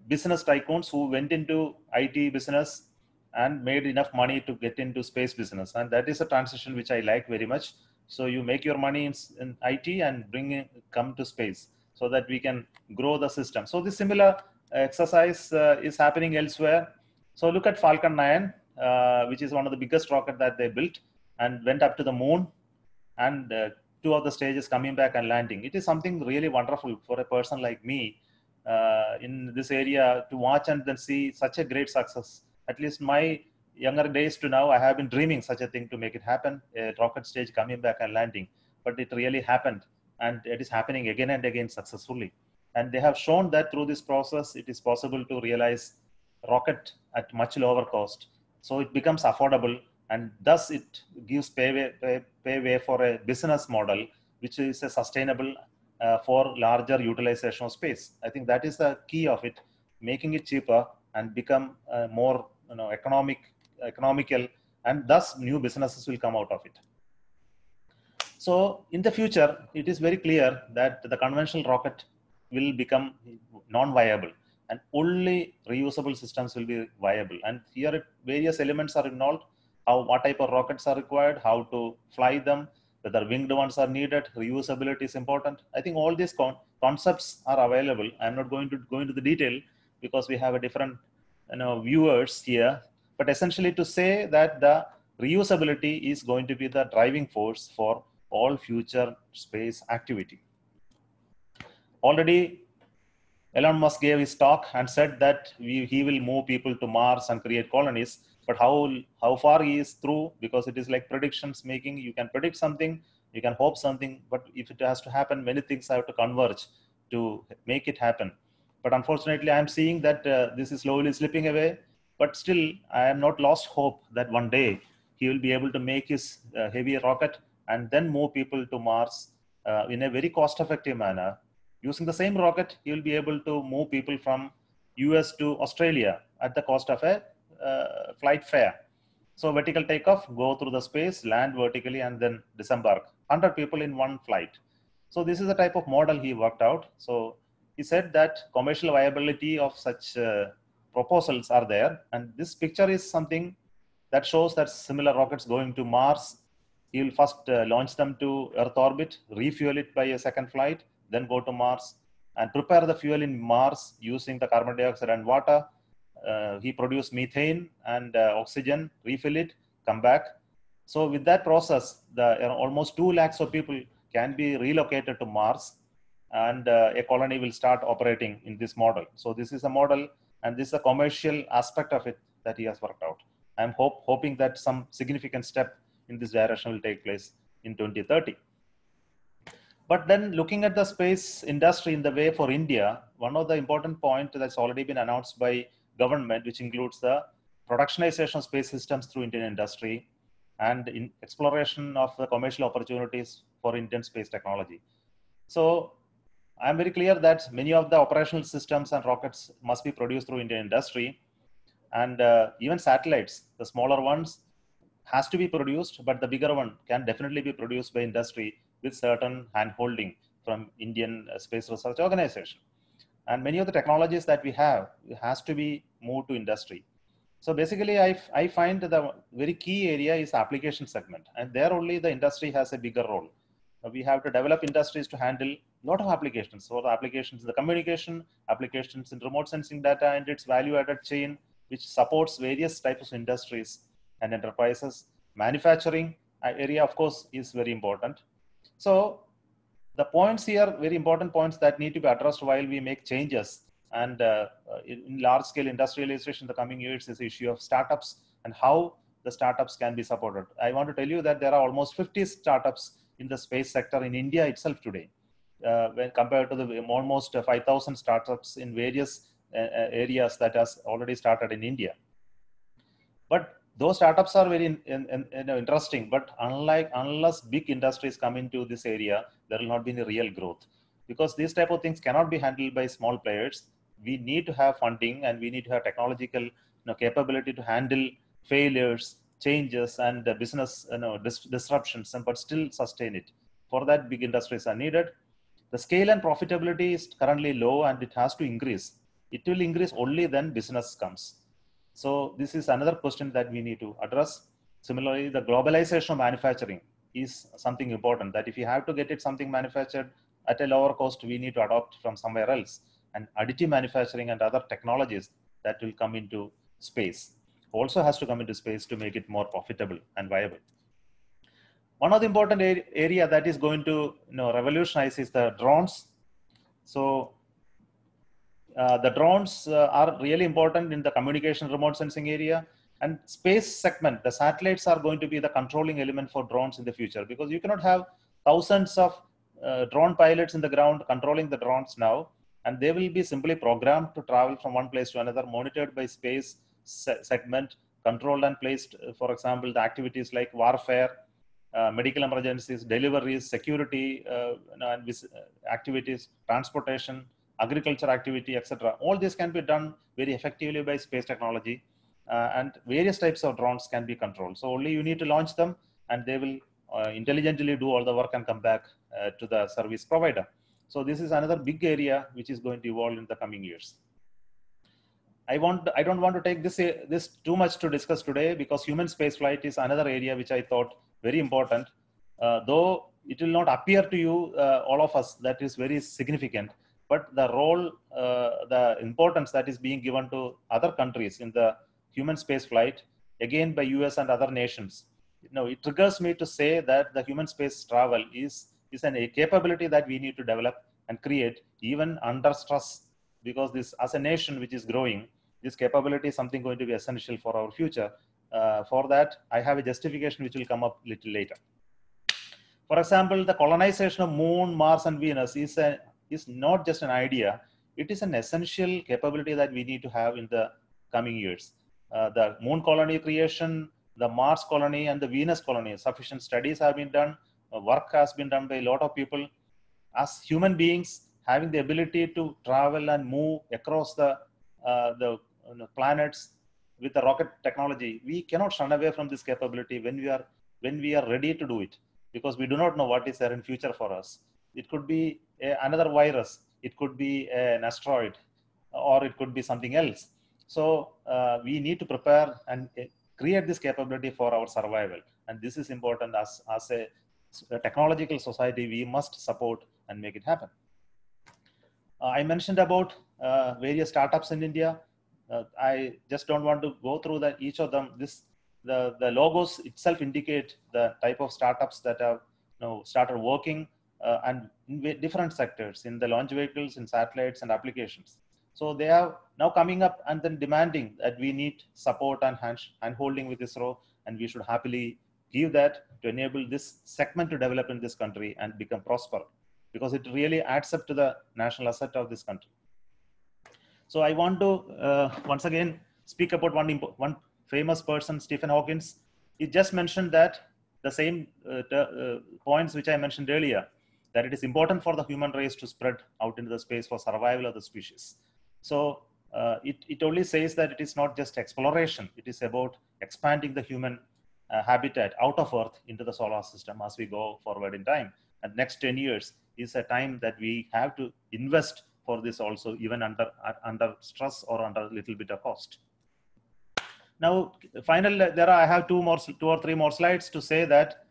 business tycoons who went into IT business and made enough money to get into space business, and that is a transition which I like very much. So you make your money in IT and come to space, so that we can grow the system. So this similar exercise is happening elsewhere. So look at Falcon 9, which is one of the biggest rocket that they built and went up to the moon, and 2 of the stages coming back and landing. It is something really wonderful for a person like me in this area to watch and then see such a great success. At least my younger days to now, I have been dreaming such a thing to make it happen, a rocket stage coming back and landing, but it really happened. And it is happening again and again successfully. And they have shown that through this process, it is possible to realize rocket at much lower cost. So it becomes affordable, and thus it gives payway for a business model, which is a sustainable for larger utilization of space. I think that is the key of it, making it cheaper and become more economical, and thus new businesses will come out of it. So in the future, it is very clear that the conventional rocket will become non-viable, and only reusable systems will be viable. And here various elements are involved: what type of rockets are required, how to fly them, whether winged ones are needed, reusability is important. I think all these concepts are available. I'm not going to go into the detail because we have a different viewers here, but essentially to say that the reusability is going to be the driving force for all future space activity. Already Elon Musk gave his talk and said that he will move people to Mars and create colonies. But how far he is through, because it is like predictions making. You can predict something, you can hope something, but if it has to happen, many things have to converge to make it happen. But unfortunately, I am seeing that this is slowly slipping away. But still, I am not lost hope that one day he will be able to make his heavy rocket and then move people to Mars in a very cost-effective manner. Using the same rocket, he will be able to move people from US to Australia at the cost of a flight fare. So vertical takeoff, go through the space, land vertically, and then disembark. 100 people in one flight. So this is the type of model he worked out. So he said that commercial viability of such proposals are there. And this picture is something that shows that similar rockets going to Mars, he will first launch them to Earth orbit, refuel it by a second flight, then go to Mars and prepare the fuel in Mars using the carbon dioxide and water. He produced methane and oxygen, refill it, come back. So with that process, almost 2 lakhs of people can be relocated to Mars, and a colony will start operating in this model. So this is a model, and this is a commercial aspect of it that he has worked out. I'm hoping that some significant step in this direction will take place in 2030. But then looking at the space industry in the way for India, one of the important points that's already been announced by government, which includes the productionization of space systems through Indian industry and in exploration of the commercial opportunities for Indian space technology. So I'm very clear that many of the operational systems and rockets must be produced through Indian industry, and even satellites, the smaller ones has to be produced, but the bigger one can definitely be produced by industry with certain hand-holding from Indian Space Research Organization. And many of the technologies that we have has to be moved to industry. So basically, I find the very key area is application segment, and there only the industry has a bigger role. We have to develop industries to handle a lot of applications. So the applications in the communication, applications in remote sensing data and its value-added chain, which supports various types of industries and enterprises. Manufacturing area, of course, is very important. So the points here, very important points that need to be addressed while we make changes. And in large scale industrialization in the coming years is the issue of startups and how the startups can be supported. I want to tell you that there are almost 50 startups in the space sector in India itself today, when compared to the almost 5,000 startups in various areas that has already started in India. But those startups are very interesting, but unless big industries come into this area, there will not be any real growth, because these type of things cannot be handled by small players. We need to have funding, and we need to have technological capability to handle failures, changes, and business disruptions, but still sustain it. For that, big industries are needed. The scale and profitability is currently low, and it has to increase. It will increase only then business comes. So this is another question that we need to address. Similarly, the globalization of manufacturing is something important, that if you have to get it something manufactured at a lower cost, we need to adopt from somewhere else. And additive manufacturing and other technologies that will come into space also has to come into space to make it more profitable and viable. One of the important area that is going to revolutionize is the drones. So the drones are really important in the communication remote sensing area, and space segment. The satellites are going to be the controlling element for drones in the future, because you cannot have thousands of drone pilots in the ground controlling the drones now, and they will be simply programmed to travel from one place to another, monitored by space segment, controlled and placed. For example, the activities like warfare, medical emergencies, deliveries, security, and activities, transportation, agriculture activity, etc. All this can be done very effectively by space technology, and various types of drones can be controlled. So only you need to launch them, and they will intelligently do all the work and come back to the service provider. So this is another big area which is going to evolve in the coming years. I don't want to take this too much to discuss today, because human space flight is another area which I thought very important. though it will not appear to you, all of us, that is very significant, but the role, the importance that is being given to other countries in the human space flight, again by US and other nations, it triggers me to say that the human space travel is a capability that we need to develop and create even under stress, because this, as a nation which is growing, this capability is something going to be essential for our future. For that, I have a justification which will come up a little later. For example, the colonization of Moon, Mars, and Venus is not just an idea. It is an essential capability that we need to have in the coming years. The Moon colony creation, the Mars colony, and the Venus colony, sufficient studies have been done. Work has been done by a lot of people. As human beings, having the ability to travel and move across the planets with the rocket technology, we cannot shun away from this capability when we are ready to do it, because we do not know what is there in future for us. It could be another virus, it could be an asteroid, or it could be something else. So we need to prepare and create this capability for our survival. And this is important. As a technological society, we must support and make it happen. I mentioned about various startups in India. I just don't want to go through each of them. The logos itself indicate the type of startups that have started working and in different sectors, in the launch vehicles, in satellites and applications. So they are now coming up and then demanding that we need support and hand holding with ISRO, and we should happily give that to enable this segment to develop in this country and become prosperous, because it really adds up to the national asset of this country. So I want to once again speak about one famous person, Stephen Hawking. He just mentioned that the same points which I mentioned earlier, that it is important for the human race to spread out into the space for survival of the species. So it only says that it is not just exploration, it is about expanding the human habitat out of Earth into the solar system as we go forward in time. And next 10 years is a time that we have to invest for this also, even under stress or under a little bit of cost. Now, finally, I have two or three more slides to say that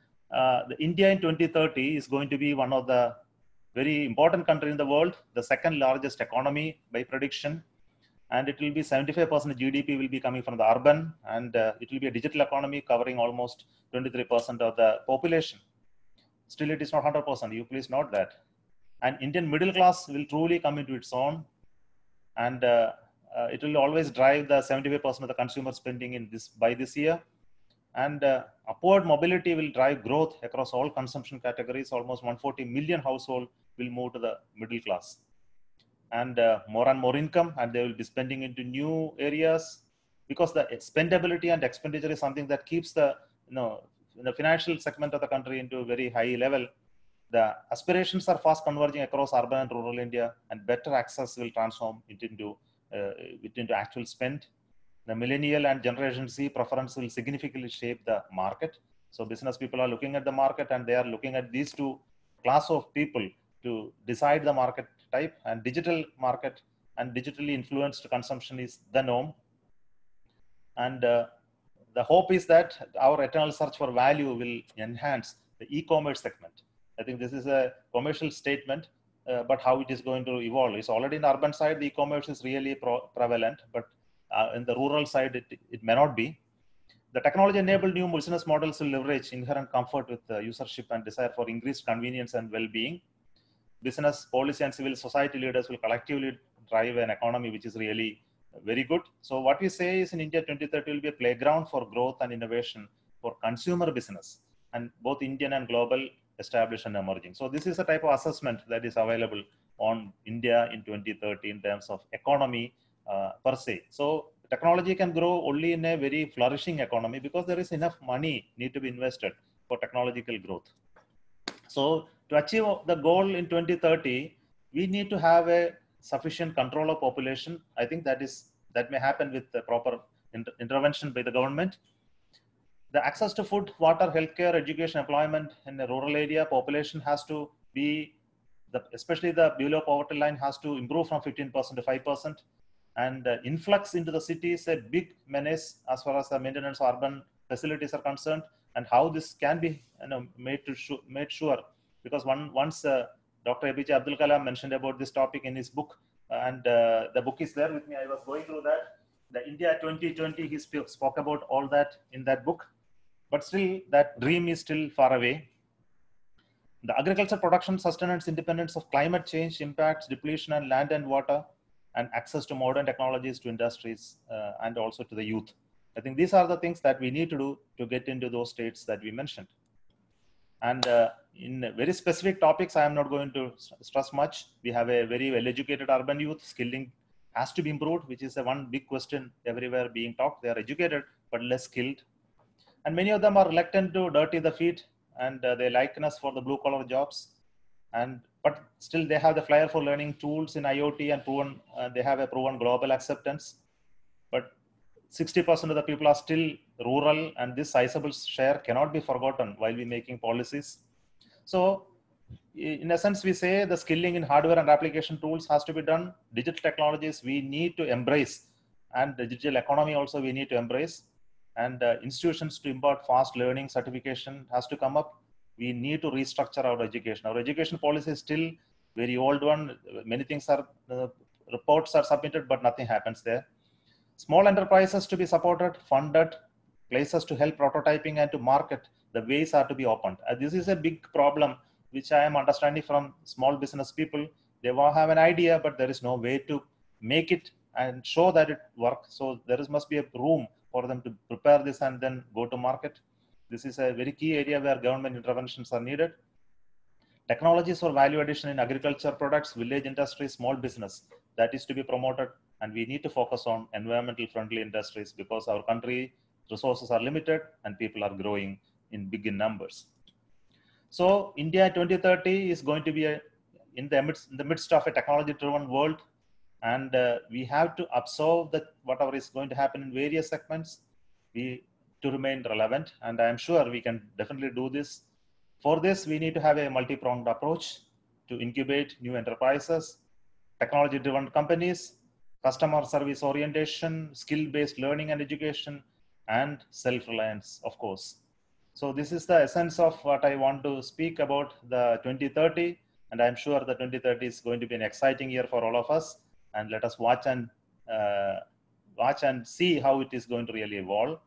India in 2030 is going to be one of the very important country in the world, the second largest economy by prediction, and it will be 75% GDP will be coming from the urban, and it will be a digital economy covering almost 23% of the population. Still, it is not 100%. You please note that. And Indian middle class will truly come into its own, and it will always drive the 75% of the consumer spending by this year. And upward mobility will drive growth across all consumption categories. Almost 140 million households will move to the middle class, and more and more income, and they will be spending into new areas, because the spendability and expenditure is something that keeps the financial segment of the country into a very high level. The aspirations are fast converging across urban and rural India, and better access will transform it into actual spend. The millennial and Generation Z preference will significantly shape the market. So business people are looking at the market, and they are looking at these two class of people to decide the market type. And digital market and digitally influenced consumption is the norm. And the hope is that our eternal search for value will enhance the e-commerce segment. I think this is a commercial statement, but how it is going to evolve. It's already in the urban side, the e-commerce is really prevalent, but in the rural side, it may not be. The technology-enabled new business models will leverage inherent comfort with usership and desire for increased convenience and well-being. Business, policy, and civil society leaders will collectively drive an economy which is really very good. So what we say is in India 2030 will be a playground for growth and innovation for consumer business, and both Indian and global established and emerging. So this is a type of assessment that is available on India in 2030 in terms of economy per se. So technology can grow only in a very flourishing economy because there is enough money need to be invested for technological growth. So to achieve the goal in 2030, we need to have a sufficient control of population. I think that may happen with the proper intervention by the government. The access to food, water, healthcare, education, employment in a rural area, population has to be, especially the below poverty line has to improve from 15% to 5%. And influx into the city is a big menace as far as the maintenance of urban facilities are concerned. and how this can be made sure. Because once Dr. APJ Abdul Kalam mentioned about this topic in his book, and the book is there with me. I was going through that. The India 2020, he spoke about all that in that book, but still that dream is still far away. The agriculture production, sustenance, independence of climate change impacts, depletion and land and water, and access to modern technologies to industries and also to the youth. I think these are the things that we need to do to get into those states that we mentioned. And in very specific topics, I am not going to stress much. We have a very well-educated urban youth. Skilling has to be improved, which is the one big question everywhere being talked. They are educated, but less skilled. And many of them are reluctant to dirty the feet, and they liken us for the blue-collar jobs. But still, they have the flair for learning tools in IoT and proven. They have a proven global acceptance. But 60% of the people are still rural, and this sizable share cannot be forgotten while we're making policies. So, in essence, we say the skilling in hardware and application tools has to be done. Digital technologies we need to embrace, and the digital economy also we need to embrace. And institutions to impart fast learning certification has to come up. We need to restructure our education. Our education policy is still very old one. Many things are, reports are submitted, but nothing happens there. Small enterprises to be supported, funded, places to help prototyping and to market, the ways are to be opened. This is a big problem, which I am understanding from small business people. They want to have an idea, but there is no way to make it and show that it works. So there must be a room for them to prepare this and then go to market. This is a very key area where government interventions are needed. Technologies for value addition in agriculture products, village industry, small business, that is to be promoted. And we need to focus on environmental friendly industries because our country resources are limited and people are growing in big numbers. So India 2030 is going to be in the midst of a technology driven world. And we have to absorb that whatever is going to happen in various segments to remain relevant. And I am sure we can definitely do this. For this, we need to have a multi-pronged approach to incubate new enterprises, technology-driven companies, customer service orientation, skill-based learning and education, and self-reliance, of course. So this is the essence of what I want to speak about the 2030. And I'm sure the 2030 is going to be an exciting year for all of us. And let us watch and see how it is going to really evolve.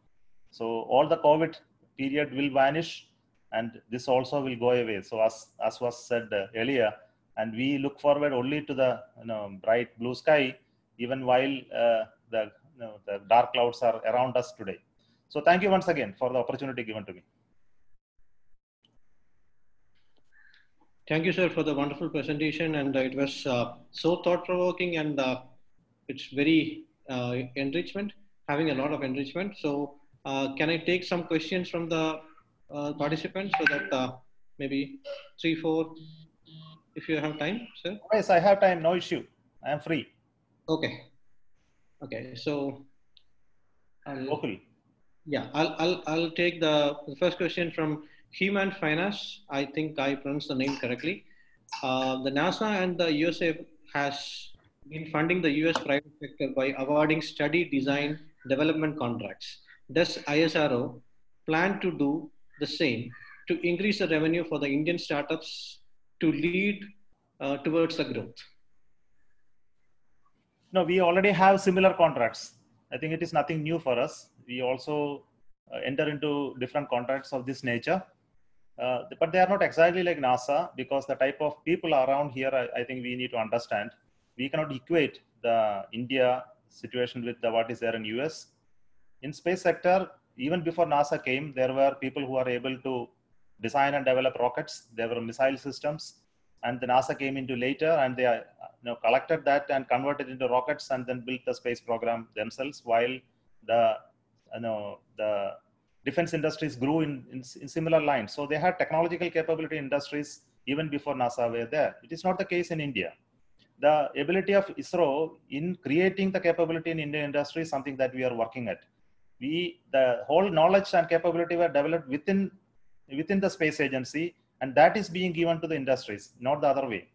So all the COVID period will vanish, and this also will go away. So as was said earlier, and we look forward only to the bright blue sky, even while the dark clouds are around us today. So thank you once again for the opportunity given to me. Thank you, sir, for the wonderful presentation. And it was so thought-provoking, and it's very enrichment, having a lot of enrichment. So can I take some questions from the participants so that maybe 3, 4, if you have time, sir? Yes, I have time, no issue. I am free. Okay. Okay, so Okay. Yeah, I'll take the first question from Human Finance. I think I pronounced the name correctly. The NASA and the USA has been funding the US private sector by awarding study design development contracts. Does ISRO plan to do the same to increase the revenue for the Indian startups to lead towards the growth? No, we already have similar contracts. I think it is nothing new for us. We also enter into different contracts of this nature. But they are not exactly like NASA, because the type of people around here, I think we need to understand. We cannot equate the India situation with what is there in US. In space sector, even before NASA came, there were people who are able to design and develop rockets. There were missile systems, and the NASA came into later, and they collected that and converted into rockets and then built the space program themselves, while the defense industries grew in similar lines. So they had technological capability industries even before NASA were there. It is not the case in India. The ability of ISRO in creating the capability in Indian industry is something that we are working at. The whole knowledge and capability were developed within the space agency, and that is being given to the industries, not the other way.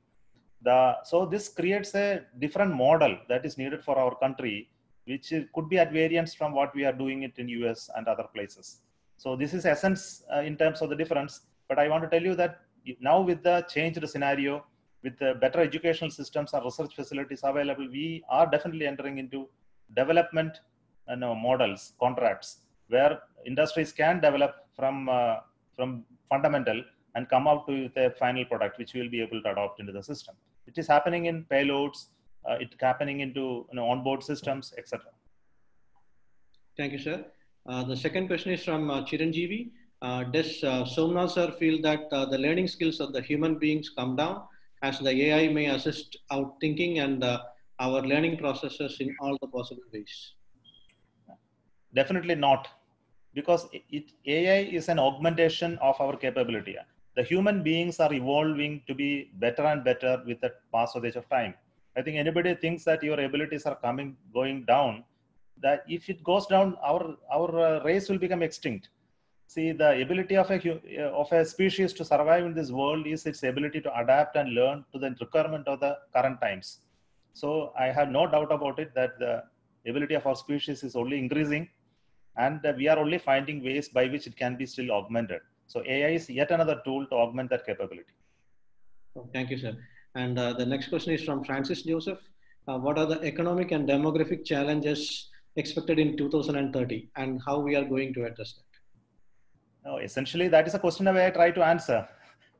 So this creates a different model that is needed for our country, which could be at variance from what we are doing it in US and other places. So this is essence in terms of the difference. But I want to tell you that now with the changed scenario, with the better educational systems and research facilities available, we are definitely entering into development models, contracts, where industries can develop from fundamental and come out to the final product, which we will be able to adopt into the system. It is happening in payloads, it's happening into onboard systems, etc. Thank you, sir. The second question is from Chiranjeevi. Does Somnath sir feel that the learning skills of the human beings come down as the AI may assist our thinking and our learning processes in all the possible ways? Definitely not, because AI is an augmentation of our capability. The human beings are evolving to be better and better with the passage of time. I think anybody thinks that your abilities are going down, that if it goes down, our race will become extinct. See, the ability of a species to survive in this world is its ability to adapt and learn to the requirement of the current times. So I have no doubt about it that the ability of our species is only increasing, and we are only finding ways by which it can be still augmented. So AI is yet another tool to augment that capability. Thank you, sir. And the next question is from Francis Joseph. What are the economic and demographic challenges expected in 2030, and how we are going to address that? No, essentially, that is a question that I try to answer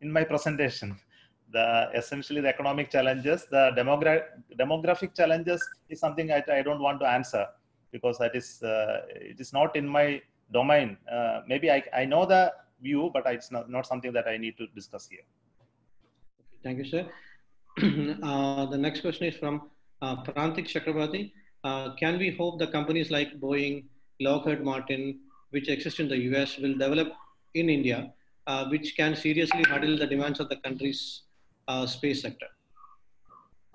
in my presentation. Essentially the economic challenges, the demographic challenges is something I don't want to answer, because that is it is not in my domain. Maybe I know the view, but it's not something that I need to discuss here. Thank you, sir. The next question is from Prantik Chakrabarti. Can we hope the companies like Boeing, Lockheed Martin, which exist in the US, will develop in India, which can seriously handle the demands of the country's space sector?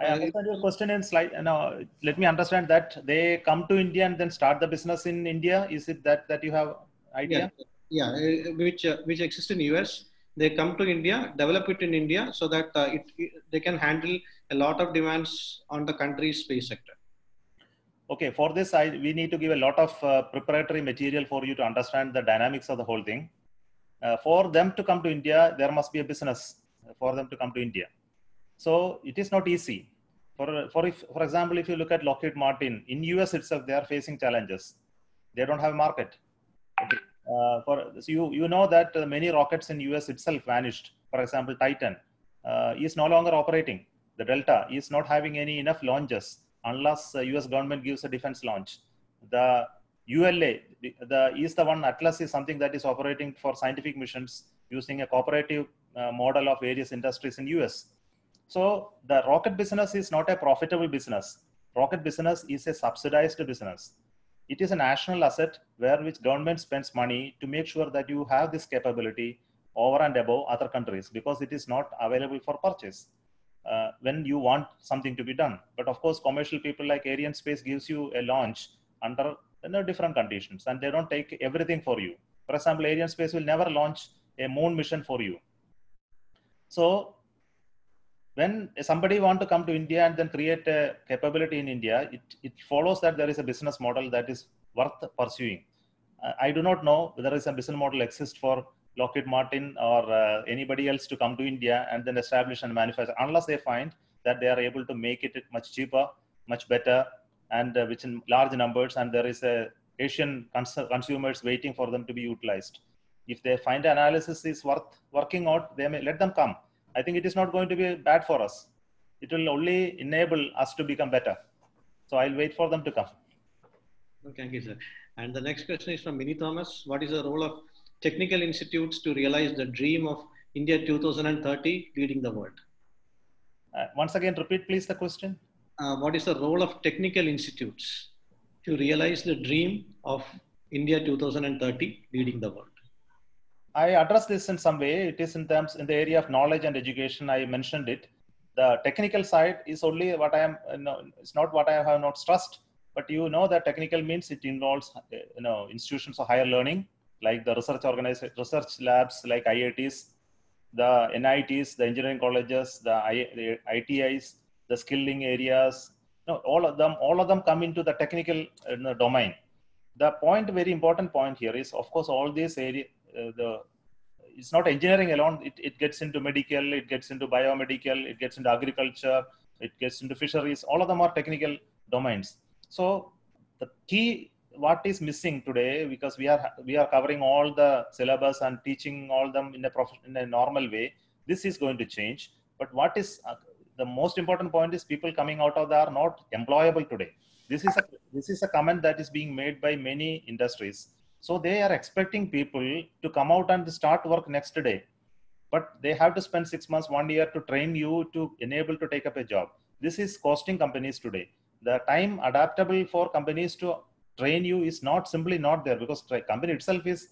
I understand your question in slide. No, let me understand that they come to India and then start the business in India. Is it that you have idea? Yeah, which exist in US. They come to India, develop it in India, so that they can handle a lot of demands on the country's space sector. Okay, for this, we need to give a lot of preparatory material for you to understand the dynamics of the whole thing. For them to come to India, there must be a business for them to come to India. So it is not easy. For example, if you look at Lockheed Martin, in US itself, they are facing challenges. They don't have a market. Okay. So you know that many rockets in US itself vanished. For example, Titan is no longer operating. The Delta is not having enough launches unless the US government gives a defense launch. The ULA is the one. Atlas is something that is operating for scientific missions using a cooperative model of various industries in US. So the rocket business is not a profitable business. Rocket business is a subsidized business. It is a national asset where which government spends money to make sure that you have this capability over and above other countries, because it is not available for purchase when you want something to be done. But of course, commercial people like Arianespace gives you a launch under different conditions, and they don't take everything for you. For example, Arianespace will never launch a moon mission for you. So when somebody want to come to India and then create a capability in India, it follows that there is a business model that is worth pursuing. I do not know whether there is a business model exists for Lockheed Martin or anybody else to come to India and then establish and manufacture, unless they find that they are able to make it much cheaper, much better, and which in large numbers, and there is a Asian consumers waiting for them to be utilized. If they find analysis is worth working out, they may let them come. I think it is not going to be bad for us. It will only enable us to become better. So I'll wait for them to come. Thank you, sir. And the next question is from Minnie Thomas. What is the role of technical institutes to realize the dream of India 2030 leading the world? Once again, repeat please the question. What is the role of technical institutes to realize the dream of India 2030 leading the world? I address this in some way. It is in the area of knowledge and education. I mentioned it. The technical side is only what I am. It's not what I have not stressed. But you know that technical means it involves institutions of higher learning, like the research labs like IITs, the NITs, the engineering colleges, the ITIs, the skilling areas. All of them come into the technical domain. the point, very important point here is, of course, all these area, it's not engineering alone. It gets into medical, it gets into biomedical, it gets into agriculture, it gets into fisheries. All of them are technical domains. So the key, what is missing today, because we are covering all the syllabus and teaching all them in a normal way. This is going to change. But what is the most important point is, people coming out of there are not employable today. This is a comment that is being made by many industries. So they are expecting people to come out and start work next day, but they have to spend 6 months, 1 year to train you to enable to take up a job. This is costing companies today. The time adaptable for companies to train you is simply not there, because company itself is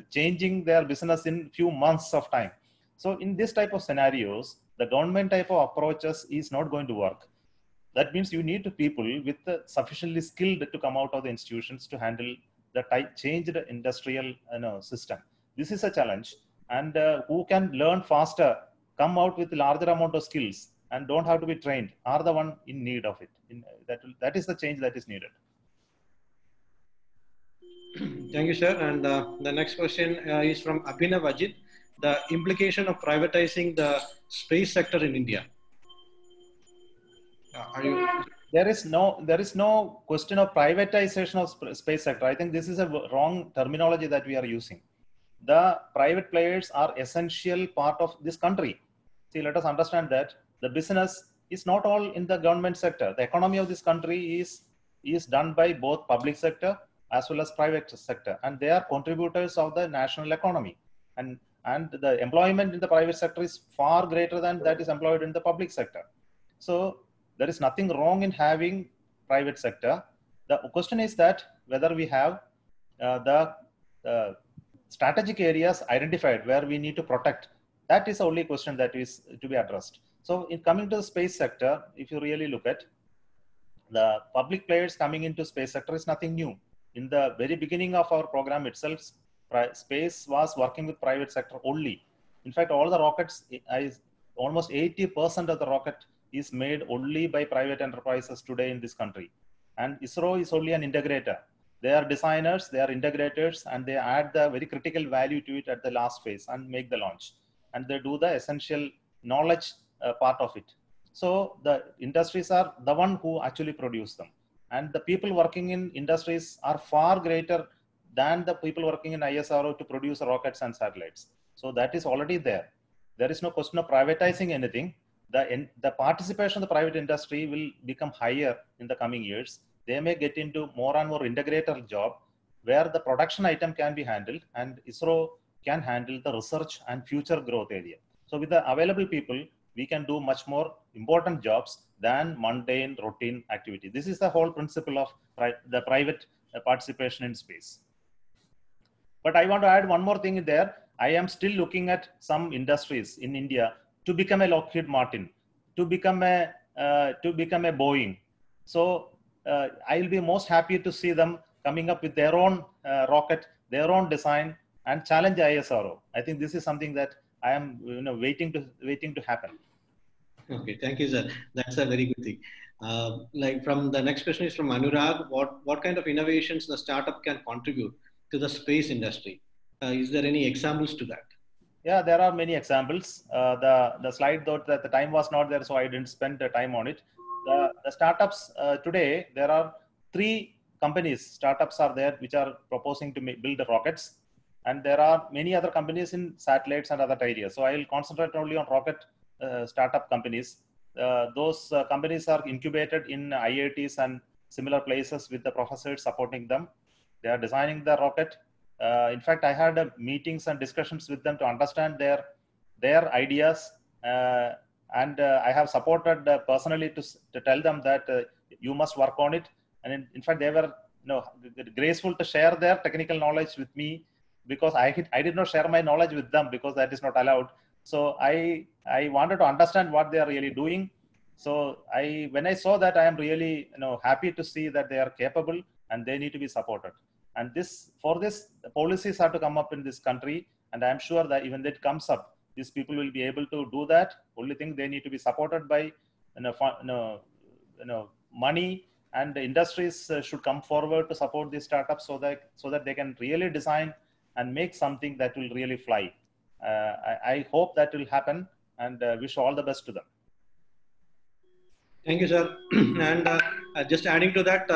changing their business in few months of time. So in this type of scenarios, the government type of approaches is not going to work. That means you need people with sufficiently skilled to come out of the institutions to handle the changed industrial system. This is a challenge, and who can learn faster, come out with larger amount of skills, and don't have to be trained, are the one in need of it. That is the change that is needed. Thank you, sir. And the next question is from Abhinav Ajit. The implication of privatizing the space sector in India. There is no question of privatization of space sector. I think this is a wrong terminology that we are using. The private players are essential part of this country. See, let us understand that the business is not all in the government sector. The economy of this country is done by both public sector as well as private sector, and they are contributors of the national economy. And the employment in the private sector is far greater than that is employed in the public sector. So there is nothing wrong in having private sector. The question is that whether we have the strategic areas identified where we need to protect. That is the only question that is to be addressed. So in coming to the space sector, if you really look at the public players coming into space sector is nothing new. In the very beginning of our program itself, space was working with private sector only. In fact, all the rockets, almost 80% of the rocket is made only by private enterprises today in this country. And ISRO is only an integrator. They are designers, they are integrators, and they add the very critical value to it at the last phase and make the launch. And they do the essential knowledge part of it. So the industries are the one who actually produce them. And the people working in industries are far greater than the people working in ISRO to produce rockets and satellites. So that is already there. There is no question of privatizing anything. The participation of the private industry will become higher in the coming years. They may get into more and more integrator job where the production item can be handled, and ISRO can handle the research and future growth area. So with the available people, we can do much more important jobs than mundane routine activity. This is the whole principle of the private participation in space. But I want to add one more thing in there. I am still looking at some industries in India to become a Lockheed Martin, to become a Boeing. So I will be most happy to see them coming up with their own rocket, their own design, and challenge ISRO. I think this is something that I am waiting to happen. Okay, thank you, sir. That's a very good thing. Like from the next question is from Anurag. What kind of innovations the startup can contribute to the space industry? Is there any examples to that? Yeah, there are many examples. The slide though that the time was not there, so I didn't spend the time on it. The startups today, there are 3 companies, startups are there, which are proposing to build the rockets. And there are many other companies in satellites and other areas. So I will concentrate only on rocket startup companies. Those companies are incubated in IITs and similar places with the professors supporting them. They are designing the rocket. In fact, I had meetings and discussions with them to understand their ideas. And I have supported personally to tell them that you must work on it. And in fact, they were graceful to share their technical knowledge with me, because I did not share my knowledge with them because that is not allowed. So I wanted to understand what they are really doing. So when I saw that, I am really happy to see that they are capable and they need to be supported. And for this, the policies have to come up in this country. And I'm sure that even that comes up, these people will be able to do that. Only thing, they need to be supported by money and the industries should come forward to support these startups so that they can really design and make something that will really fly. I hope that will happen, and wish all the best to them. Thank you, sir. And just adding to that,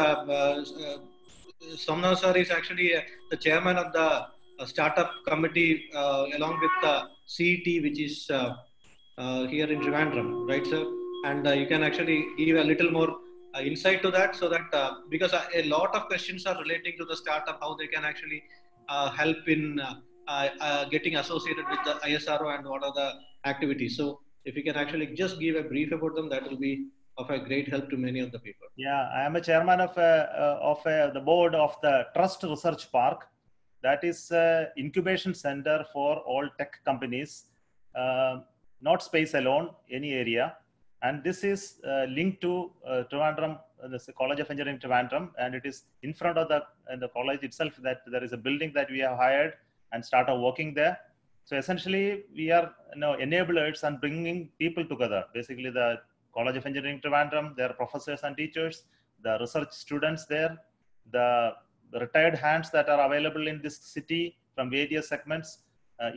Somnath sir is actually the chairman of the startup committee along with the CET, which is here in Trivandrum, right, sir? And you can actually give a little more insight to that, so that because a lot of questions are relating to the startup, how they can actually help in getting associated with the ISRO and what are the activities. So if you can actually just give a brief about them, that will be of a great help to many of the people. Yeah, I am a chairman of the board of the Trust Research Park. That is an incubation center for all tech companies, not space alone, any area. And this is linked to Trivandrum, the College of Engineering Trivandrum, and it is in front of the college itself that there is a building that we have hired and started working there. So essentially, we are enablers and bringing people together. Basically, the College of Engineering Trivandrum, their professors and teachers, the research students there, the retired hands that are available in this city from various segments,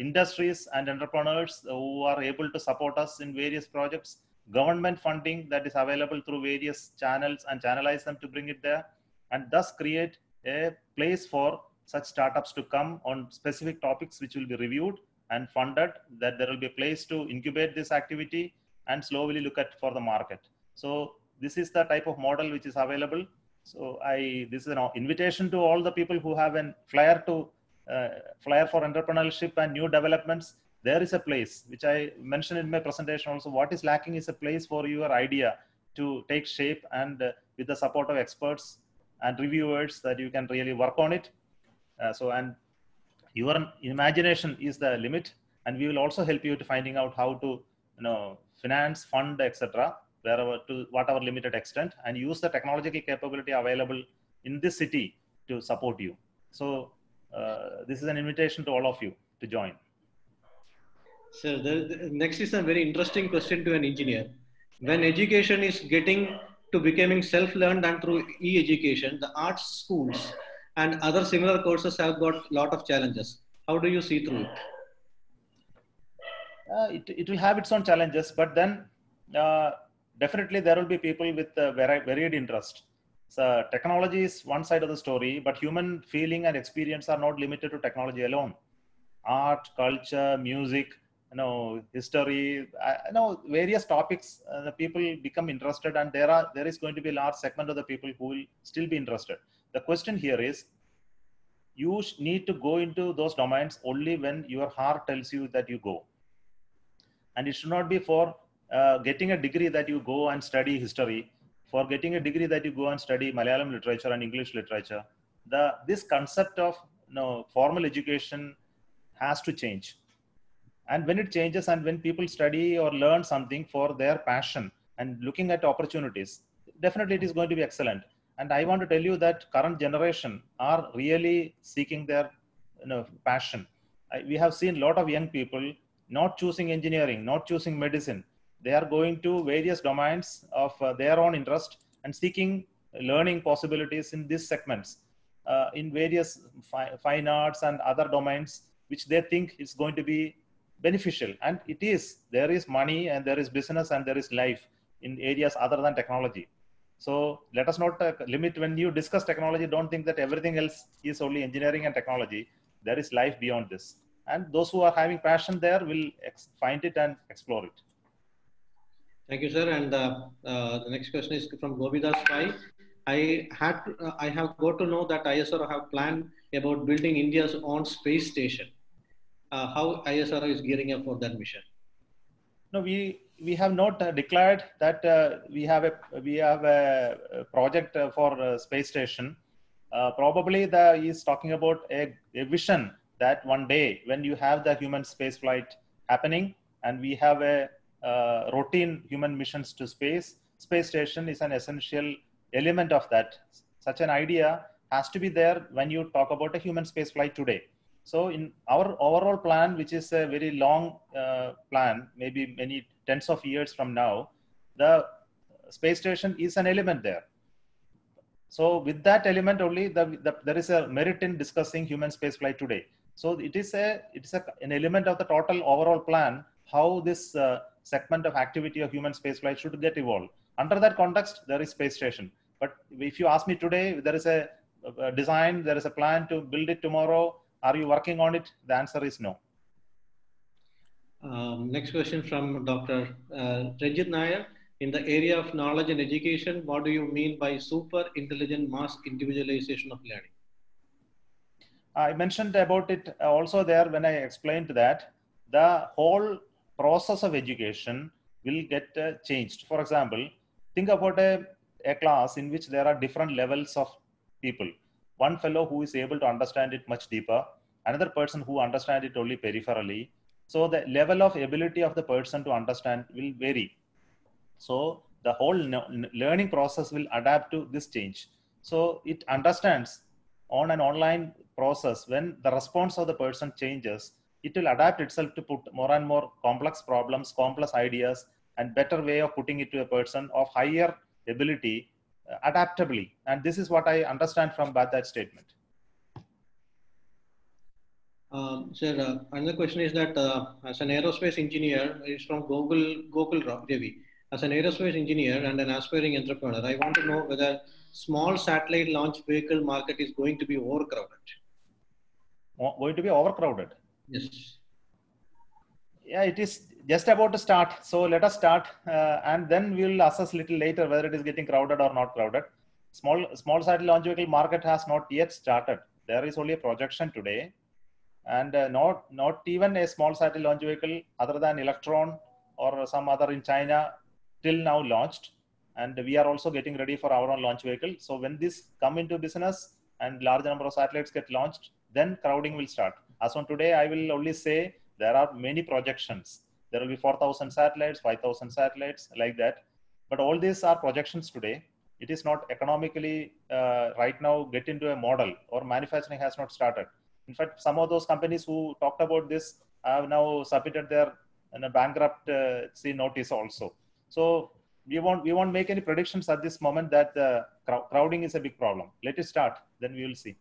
industries and entrepreneurs who are able to support us in various projects, government funding that is available through various channels and channelize them to bring it there, and thus create a place for such startups to come on specific topics which will be reviewed and funded, that there will be a place to incubate this activity and slowly look at for the market. So this is the type of model which is available. So this is an invitation to all the people who have a flair for entrepreneurship and new developments. There is a place which I mentioned in my presentation also. What is lacking is a place for your idea to take shape, and with the support of experts and reviewers that you can really work on it. And your imagination is the limit, and we will also help you to finding out how to finance, fund, etc., wherever to whatever limited extent, and use the technological capability available in this city to support you. So this is an invitation to all of you to join. So the next is a very interesting question to an engineer. When education is getting to becoming self-learned and through e-education, the arts schools and other similar courses have got a lot of challenges. How do you see through it? It will have its own challenges, but then definitely there will be people with varied interest. So technology is one side of the story, but human feeling and experience are not limited to technology alone. Art, culture, music, history, various topics, the people become interested, and there is going to be a large segment of the people who will still be interested. The question here is, you need to go into those domains only when your heart tells you that you go. And it should not be for getting a degree that you go and study history, for getting a degree that you go and study Malayalam literature and English literature. This concept of formal education has to change. And when it changes, and when people study or learn something for their passion and looking at opportunities, definitely it is going to be excellent. And I want to tell you that current generation are really seeking their passion. We have seen a lot of young people not choosing engineering, not choosing medicine. They are going to various domains of their own interest and seeking learning possibilities in these segments, in various fine arts and other domains, which they think is going to be beneficial. And it is. There is money, and there is business, and there is life in areas other than technology. So let us not limit. When you discuss technology, don't think that everything else is only engineering and technology. There is life beyond this. And those who are having passion there will find it and explore it. Thank you, sir. And the next question is from Govidas Pai. I have got to know that ISRO have planned about building India's own space station. How ISRO is gearing up for that mission? No, we have not declared that we have a project for space station. Probably is talking about a vision that one day when you have the human space flight happening, and we have a routine human missions to space station is an essential element of that. Such an idea has to be there when you talk about a human space flight today. So in our overall plan, which is a very long plan, maybe many tens of years from now, the space station is an element there. So with that element only, there is a merit in discussing human spaceflight today. So it is an element of the total overall plan, how this segment of activity of human spaceflight should get evolved. Under that context, there is space station. But if you ask me today, there is a design, there is a plan to build it tomorrow. Are you working on it? The answer is no. Next question from Dr. Rajit Nair. In the area of knowledge and education, what do you mean by super intelligent mass individualization of learning? I mentioned about it also there when I explained that the whole process of education will get changed. For example, think about a class in which there are different levels of people. One fellow who is able to understand it much deeper, another person who understands it only peripherally. So the level of ability of the person to understand will vary. So the whole learning process will adapt to this change. So it understands on an online process, when the response of the person changes, it will adapt itself to put more and more complex problems, complex ideas, and better way of putting it to a person of higher ability adaptably. And this is what I understand from that statement. Sir, another question is that as an aerospace engineer, it's from Gokul Ravi. As an aerospace engineer and an aspiring entrepreneur, I want to know whether small satellite launch vehicle market is going to be overcrowded. Going to be overcrowded? Yes. Yeah, it is just about to start. So let us start and then we will assess little later whether it is getting crowded or not crowded. Small satellite launch vehicle market has not yet started. There is only a projection today. And not even a small satellite launch vehicle other than Electron or some other in China till now launched. And we are also getting ready for our own launch vehicle. So when this come into business and large number of satellites get launched, then crowding will start. As on today, I will only say there are many projections. There will be 4,000 satellites, 5,000 satellites, like that. But all these are projections today. It is not economically right now get into a model, or manufacturing has not started. In fact, some of those companies who talked about this have now submitted their bankruptcy notice also. So we won't make any predictions at this moment that crowding is a big problem. Let it start, then we will see.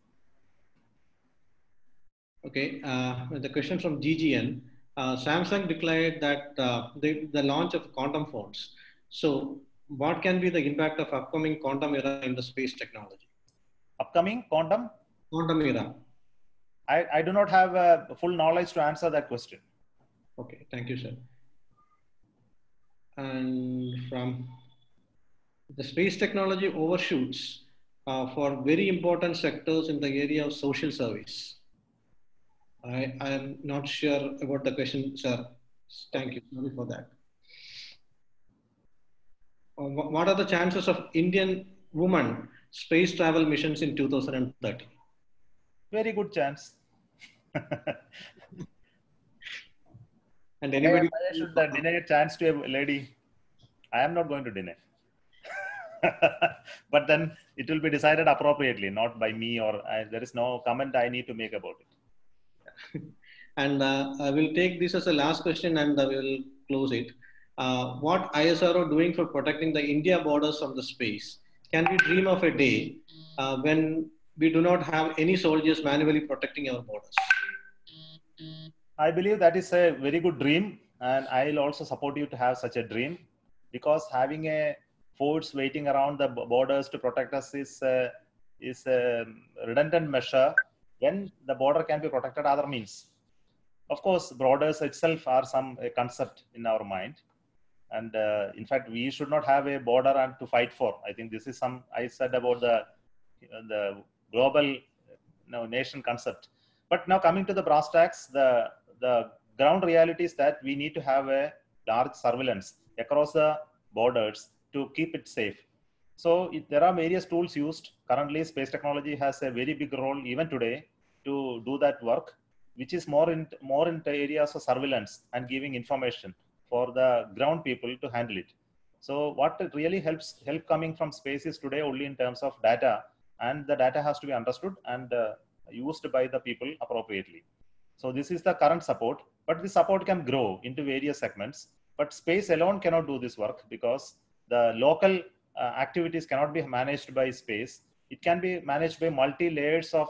Okay, the question from GGN. Samsung declared that the launch of quantum phones. So what can be the impact of upcoming quantum era in the space technology? Upcoming quantum? Quantum era. I do not have full knowledge to answer that question. Okay, thank you, sir. And from the space technology overshoots for very important sectors in the area of social service. I am not sure about the question, sir. Thank you. Sorry for that. What are the chances of Indian women space travel missions in 2030? Very good chance. And anybody I should deny a chance to a lady? I am not going to deny. But then it will be decided appropriately, not by me, or there is no comment I need to make about it. And I will take this as a last question and we will close it. What ISRO doing for protecting the India borders from the space? Can we dream of a day when we do not have any soldiers manually protecting our borders? I believe that is a very good dream, and I'll also support you to have such a dream, because having a force waiting around the borders to protect us is a redundant measure when the border can be protected other means. Of course, borders itself are some concept in our mind. And in fact, we should not have a border and to fight for. I think this is some I said about the global nation concept. But now coming to the brass tacks, the ground reality is that we need to have a large surveillance across the borders to keep it safe. So there are various tools used. Currently, space technology has a very big role even today to do that work, which is more into areas of surveillance and giving information for the ground people to handle it. So what really help coming from space is today only in terms of data, and the data has to be understood and used by the people appropriately. So this is the current support, but the support can grow into various segments. But space alone cannot do this work, because the local activities cannot be managed by space. it can be managed by multi-layers of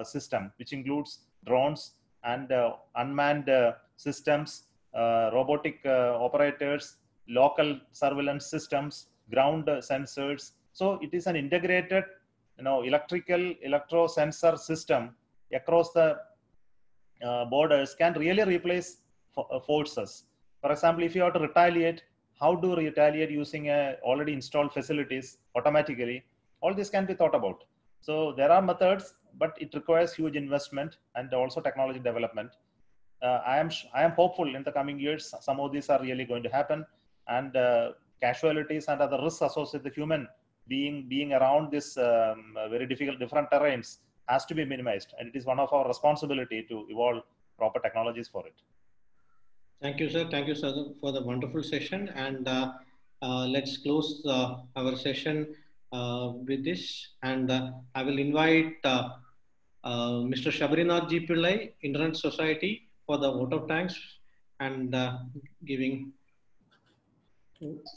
system, which includes drones and unmanned systems, robotic operators, local surveillance systems, ground sensors. So it is an integrated, electro sensor system across the borders can really replace forces. For example, if you have to retaliate, how do you retaliate using already installed facilities automatically? All this can be thought about. So there are methods, but it requires huge investment and also technology development. I am hopeful in the coming years, some of these are really going to happen, and casualties and other risks associated with human being around this very different terrains has to be minimized, and it is one of our responsibility to evolve proper technologies for it. Thank you, sir. Thank you, sir, for the wonderful session. And let's close our session with this. And I will invite Mr. Shabrinath G. Pillai, Internet Society, for the vote of thanks, and giving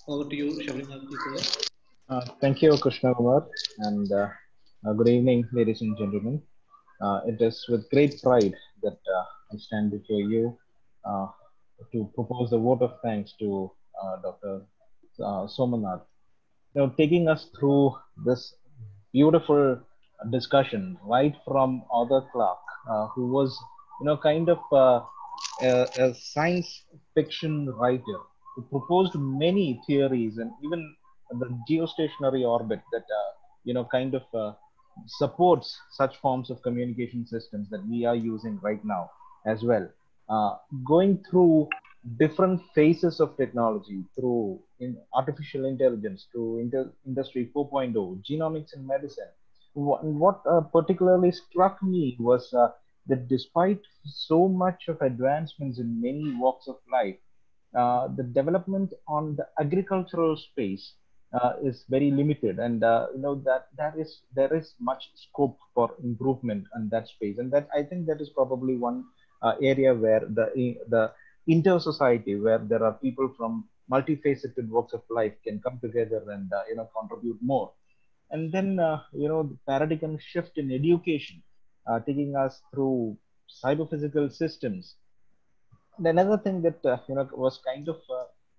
over to you, Shabrinath G. Pillai. Thank you, Krishna Kumar, and good evening, ladies and gentlemen. It is with great pride that I stand before you to propose a vote of thanks to Dr. Somanath. Taking us through this beautiful discussion right from Arthur Clarke, who was, kind of a science fiction writer who proposed many theories, and even the geostationary orbit that, kind of supports such forms of communication systems that we are using right now as well. Going through different phases of technology, through artificial intelligence, through industry 4.0, genomics in medicine. What particularly struck me was that despite so much of advancements in many walks of life, the development on the agricultural space is very limited, and there is much scope for improvement in that space, and that I think that is probably one area where the inter-society, where there are people from multifaceted walks of life, can come together and contribute more. And then the paradigm shift in education, taking us through cyber-physical systems. And another thing that was kind of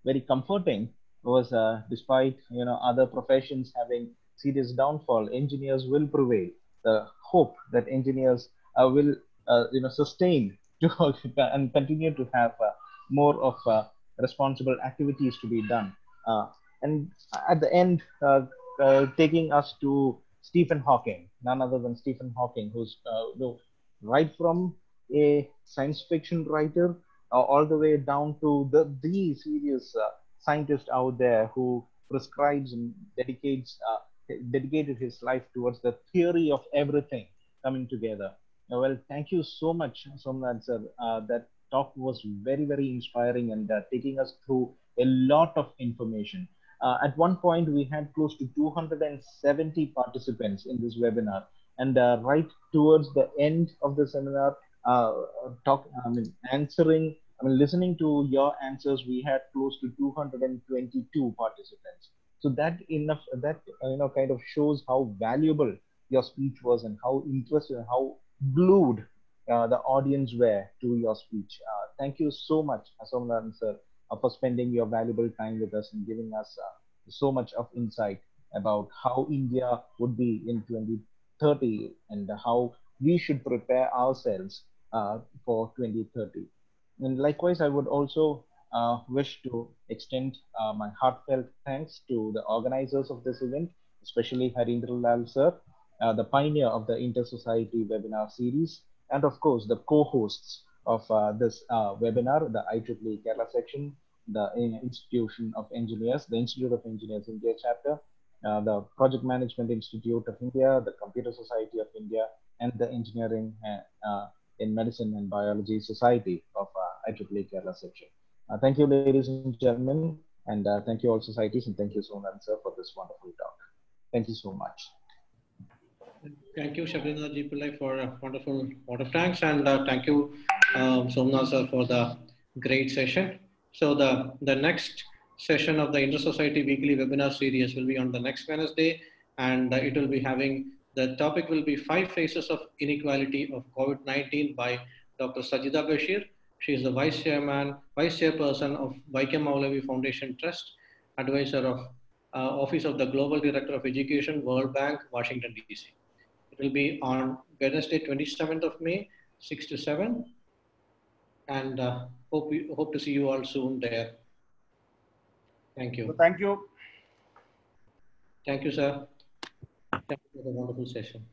very comforting was, despite other professions having serious downfall, engineers will prevail. The hope that engineers will sustain to and continue to have more of responsible activities to be done. And at the end, taking us to Stephen Hawking, none other than Stephen Hawking, who's right from a science fiction writer all the way down to the serious scientist out there who prescribes and dedicated his life towards the theory of everything coming together. Well, thank you so much, Somnath sir. That talk was very, very inspiring and taking us through a lot of information. At one point, we had close to 270 participants in this webinar. And right towards the end of the seminar, listening to your answers, we had close to 222 participants. So that kind of shows how valuable your speech was and how interested, how glued the audience were to your speech. Thank you so much, Somnath sir, for spending your valuable time with us and giving us so much of insight about how India would be in 2030 and how we should prepare ourselves for 2030. And likewise, I would also wish to extend my heartfelt thanks to the organizers of this event, especially Harindra Lal sir, the pioneer of the Inter-Society webinar series, and of course, the co-hosts of this webinar, the IEEE Kerala section, the Institution of Engineers, the Institute of Engineers India chapter, the Project Management Institute of India, the Computer Society of India, and the Engineering in Medicine and Biology Society of IEEE Kerala section. Thank you, ladies and gentlemen, and thank you all societies, and thank you, Somnath sir, for this wonderful talk. Thank you so much. Thank you, Shabrinath G. Pillai, for a wonderful vote of thanks, and thank you, Somnath sir, for the great session. So the next session of the Inter-Society Weekly Webinar Series will be on the next Wednesday, and it will be having The topic will be 5 Phases of Inequality of COVID-19 by Dr. Sajida Bashir. She is the Vice Chairperson of Vaikam Maulavi Foundation Trust, advisor of Office of the Global Director of Education, World Bank, Washington, DC. It will be on Wednesday, 27th of May, 6 to 7. And hope to see you all soon there. Thank you. So thank you. Thank you, sir. Thank you for the wonderful session.